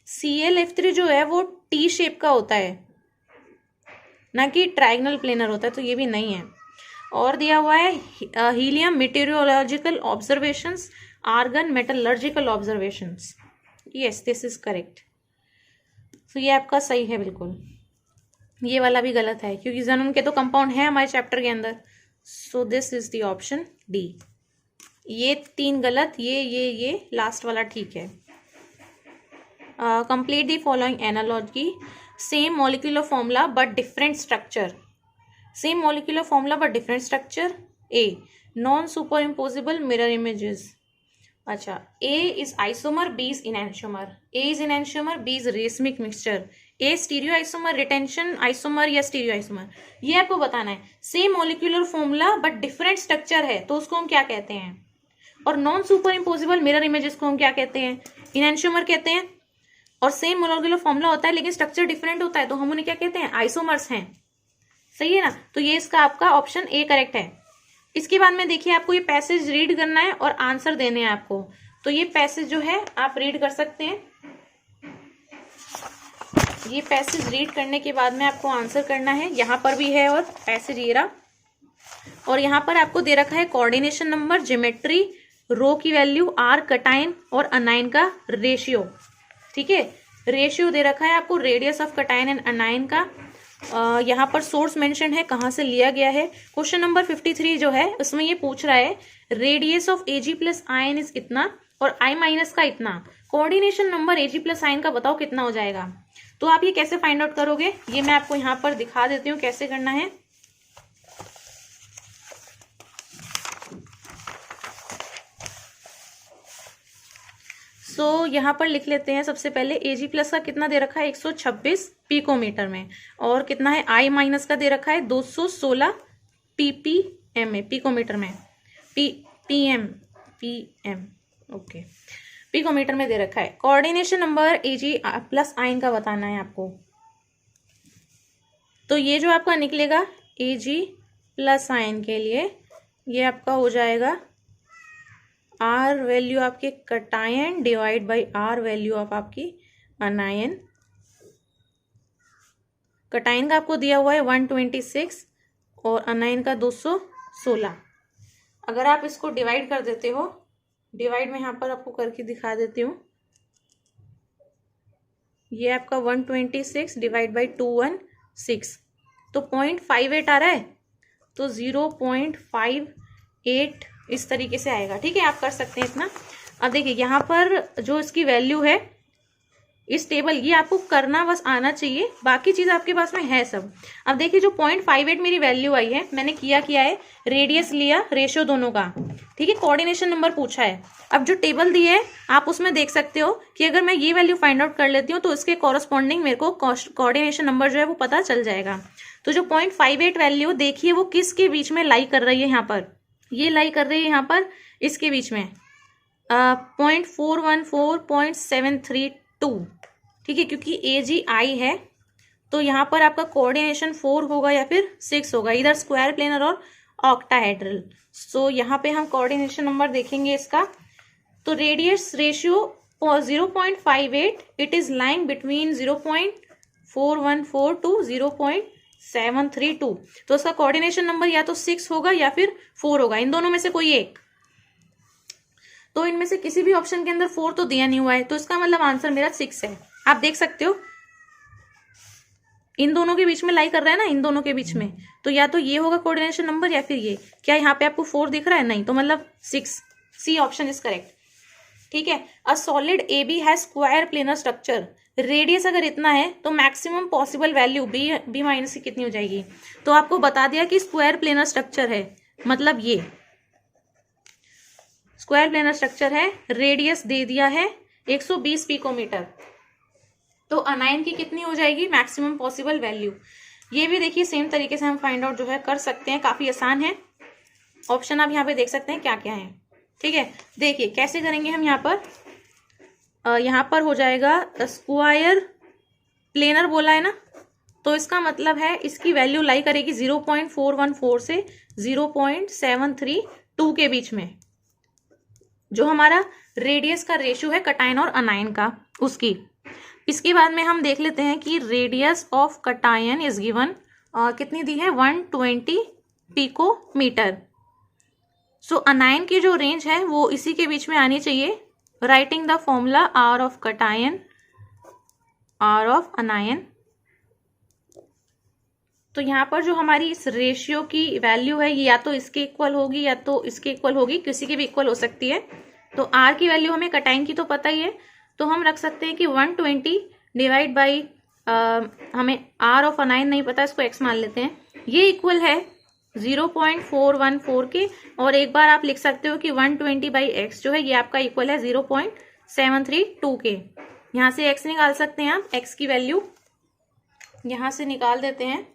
ClF3 जो है वो टी शेप का होता है, ना कि ट्राइगोनल प्लेनर होता है, तो ये भी नहीं है। और दिया हुआ है helium meteorological observations, argon metallurgical observations. Yes, this is correct. तो ये आपका सही है बिल्कुल। ये वाला भी गलत है क्योंकि ज़ेनॉन के तो कंपाउंड है हमारे चैप्टर के अंदर। So this is the option D. ये 3 गलत, ये लास्ट वाला ठीक है। Complete the following analogy. Same molecular formula but different structure. Same molecular formula but different structure. A non superimposable mirror images. अच्छा, A is isomer, B is enantiomer. A is enantiomer, B is racemic mixture. A stereoisomer, retention isomer या स्टीरियो आइसोमर, ये आपको बताना है। Same molecular formula but different structure है तो उसको हम क्या कहते हैं। और non superimposable mirror images को हम क्या कहते हैं, इनैंशियोमर कहते हैं। और सेम मॉलिक्यूलर फॉर्मूला होता है लेकिन स्ट्रक्चर डिफरेंट होता है तो हम उन्हें क्या कहते हैं, आइसोमर्स हैं। सही है ना। तो ये इसका आपका ऑप्शन ए करेक्ट है। इसके बाद में देखिए आपको ये पैसेज रीड करना है और आंसर देने हैं आपको। तो ये पैसेज जो है आप रीड कर सकते हैं। ये पैसेज रीड करने के बाद में आपको आंसर करना है। यहाँ पर भी है और पैसेज ये रहा। और यहाँ पर आपको दे रखा है कोऑर्डिनेशन नंबर, ज्योमेट्री, रो की वैल्यू, आर, कटाइन और अनाइन का रेशियो। ठीक है, रेशियो दे रखा है आपको रेडियस ऑफ कटाइन एंड अनाइन का। यहाँ पर सोर्स मेंशन है कहाँ से लिया गया है। क्वेश्चन नंबर 53 जो है उसमें ये पूछ रहा है radius of Ag plus ion is इतना और I माइनस का इतना। Coordination number Ag plus ion का बताओ कितना हो जाएगा। तो आप ये कैसे फाइंड आउट करोगे, ये मैं आपको यहाँ पर दिखा देती हूँ कैसे करना है। सो यहाँ पर लिख लेते हैं सबसे पहले Ag प्लस का कितना दे रखा है 126 पिकोमीटर में, और कितना है I माइनस का दे रखा है 216 ppm में, पिकोमीटर में, pm ओके, पिकोमीटर में दे रखा है। Coordination number Ag plus ion का बताना है आपको। तो ये जो आपका निकलेगा Ag प्लस आयन के लिए ये आपका हो जाएगा आर वैल्यू आपके cation divide by R value of आपकी अनायन। कटायन का आपको दिया हुआ है 126 और अनायन का 216। अगर आप इसको डिवाइड कर देते हो, डिवाइड में यहाँ पर आपको करके दिखा देती हूँ। ये आपका 126 डिवाइड बाई 216 तो 0.58 आ रहा है, तो 0.58 इस तरीके से आएगा। ठीक है, आप कर सकते हैं इतना। अब देखिए यहाँ पर जो इसकी वैल्यू है इस टेबल, ये आपको करना बस आना चाहिए, बाकी चीज आपके पास में है सब। अब देखिए जो 0.58 मेरी वैल्यू आई है, मैंने किया है रेडियस लिया, रेशियो दोनों का। ठीक है, कोऑर्डिनेशन नंबर पूछा है। अब जो टेबल दी है आप उसमें देख सकते हो कि अगर मैं ये वैल्यू फाइंड आउट कर लेती हूँ तो इसके कॉरस्पॉन्डिंग मेरे को कोऑर्डिनेशन नंबर जो है वो पता चल जाएगा। तो जो 0.58 वैल्यू देखिए वो किसके बीच में लाई कर रही है, यहाँ पर ये लाई कर रही है, यहाँ पर इसके बीच में 0.414.732। ठीक है, क्योंकि AgI है तो यहाँ पर आपका कोऑर्डिनेशन 4 होगा या फिर 6 होगा, इधर स्क्वायर प्लेनर और ऑक्टाहेड्रल। सो यहाँ पे हम कोऑर्डिनेशन नंबर देखेंगे इसका। तो radius ratio 0.58, it is lying between 0.414 to 0.732। तो उसका कोऑर्डिनेशन नंबर या तो 6 होगा या फिर 4 होगा, इन दोनों में से कोई एक। तो इनमें से किसी भी ऑप्शन के अंदर 4 तो दिया नहीं हुआ है, तो इसका मतलब आंसर मेरा 6 है। आप देख सकते हो इन दोनों के बीच में लाई कर रहा है ना, इन दोनों के बीच में, तो या तो ये होगा कोऑर्डिनेशन नंबर या फिर ये। क्या यहाँ पे आपको 4 दिख रहा है? नहीं, तो मतलब 6। C option is correct. ठीक है, a solid AB has square planar structure. Radius अगर इतना है तो maximum possible value B minus की कितनी हो जाएगी। तो आपको बता दिया कि स्क्वायर प्लेनर स्ट्रक्चर है, मतलब ये स्क्वायर प्लेनर स्ट्रक्चर है। रेडियस दे दिया है 120 पिकोमीटर, तो अनायन की कितनी हो जाएगी मैक्सिमम पॉसिबल वैल्यू। ये भी देखिए सेम तरीके से हम फाइंड आउट जो है कर सकते हैं, काफी आसान है। ऑप्शन आप यहाँ पे देख सकते हैं क्या क्या है। ठीक है, देखिए कैसे करेंगे हम यहाँ पर हो जाएगा स्क्वायर प्लेनर बोला है ना, तो इसका मतलब है इसकी वैल्यू लाई करेगी 0.414 से 0.732 2 के बीच में जो हमारा रेडियस का रेशियो है कटायन और अनायन का, उसकी। इसके बाद में हम देख लेते हैं कि radius of cation is given, कितनी दी है, 120 पिकोमीटर। सो अनायन की जो रेंज है वो इसी के बीच में आनी चाहिए। Writing the formula R of cation, R of anion. तो यहाँ पर जो हमारी इस रेशियो की वैल्यू है ये या तो इसके इक्वल होगी या तो इसके इक्वल होगी, किसी की भी इक्वल हो सकती है। तो आर की वैल्यू हमें कटायन की तो पता ही है, तो हम रख सकते हैं कि 120 डिवाइड बाई, हमें आर ऑफ अनायन नहीं पता, इसको एक्स मान लेते हैं, ये इक्वल है 0.414 के। और एक बार आप लिख सकते हो कि 120 बाई एक्स जो है ये आपका इक्वल है 0.732 के। यहाँ से एक्स निकाल सकते हैं आप, एक्स की वैल्यू यहाँ से निकाल देते हैं।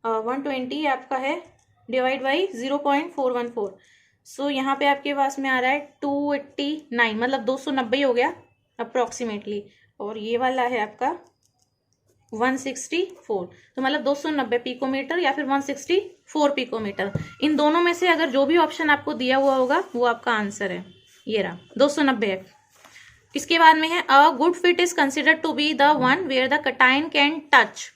120 आपका है डिवाइड बाई 0.414, सो यहाँ पे आपके पास में आ रहा है 289, मतलब 290 हो गया अप्रोक्सीमेटली। और ये वाला है आपका 164, तो मतलब 290 पिकोमीटर या फिर 164 पिकोमीटर। इन दोनों में से अगर जो भी ऑप्शन आपको दिया हुआ होगा वो आपका आंसर है, ये रहा 290। इसके बाद में है a good fit is considered to be the one where the cation can touch.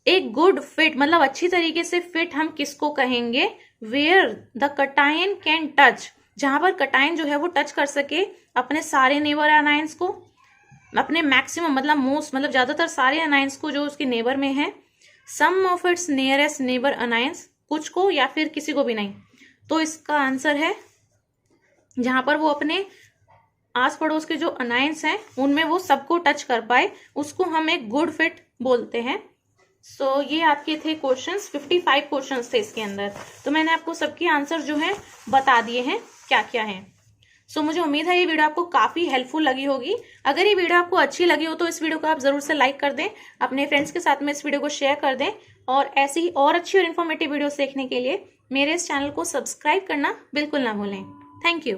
एक गुड फिट मतलब अच्छी तरीके से फिट हम किसको कहेंगे, where the cation can touch, जहां पर कटायन जो है वो टच कर सके अपने सारे नेबर अनायंस को, अपने मैक्सिमम मतलब मोस्ट मतलब ज्यादातर सारे अनायंस को जो उसके नेबर में है, some of its nearest neighbour anions, कुछ को या फिर किसी को भी नहीं। तो इसका आंसर है जहां पर वो अपने आस पड़ोस के जो अनायंस हैं उनमें वो सबको टच कर पाए, उसको हम एक गुड फिट बोलते हैं। सो ये आपके थे क्वेश्चंस, 55 क्वेश्चंस थे इसके अंदर। तो मैंने आपको सबके आंसर जो है बता दिए हैं क्या क्या हैं। सो मुझे उम्मीद है ये वीडियो आपको काफी हेल्पफुल लगी होगी। अगर ये वीडियो आपको अच्छी लगी हो तो इस वीडियो को आप जरूर से लाइक कर दें, अपने फ्रेंड्स के साथ में इस वीडियो को शेयर कर दें, और ऐसी ही और अच्छी और इन्फॉर्मेटिव वीडियोस देखने के लिए मेरे इस चैनल को सब्सक्राइब करना बिल्कुल ना भूलें। Thank you.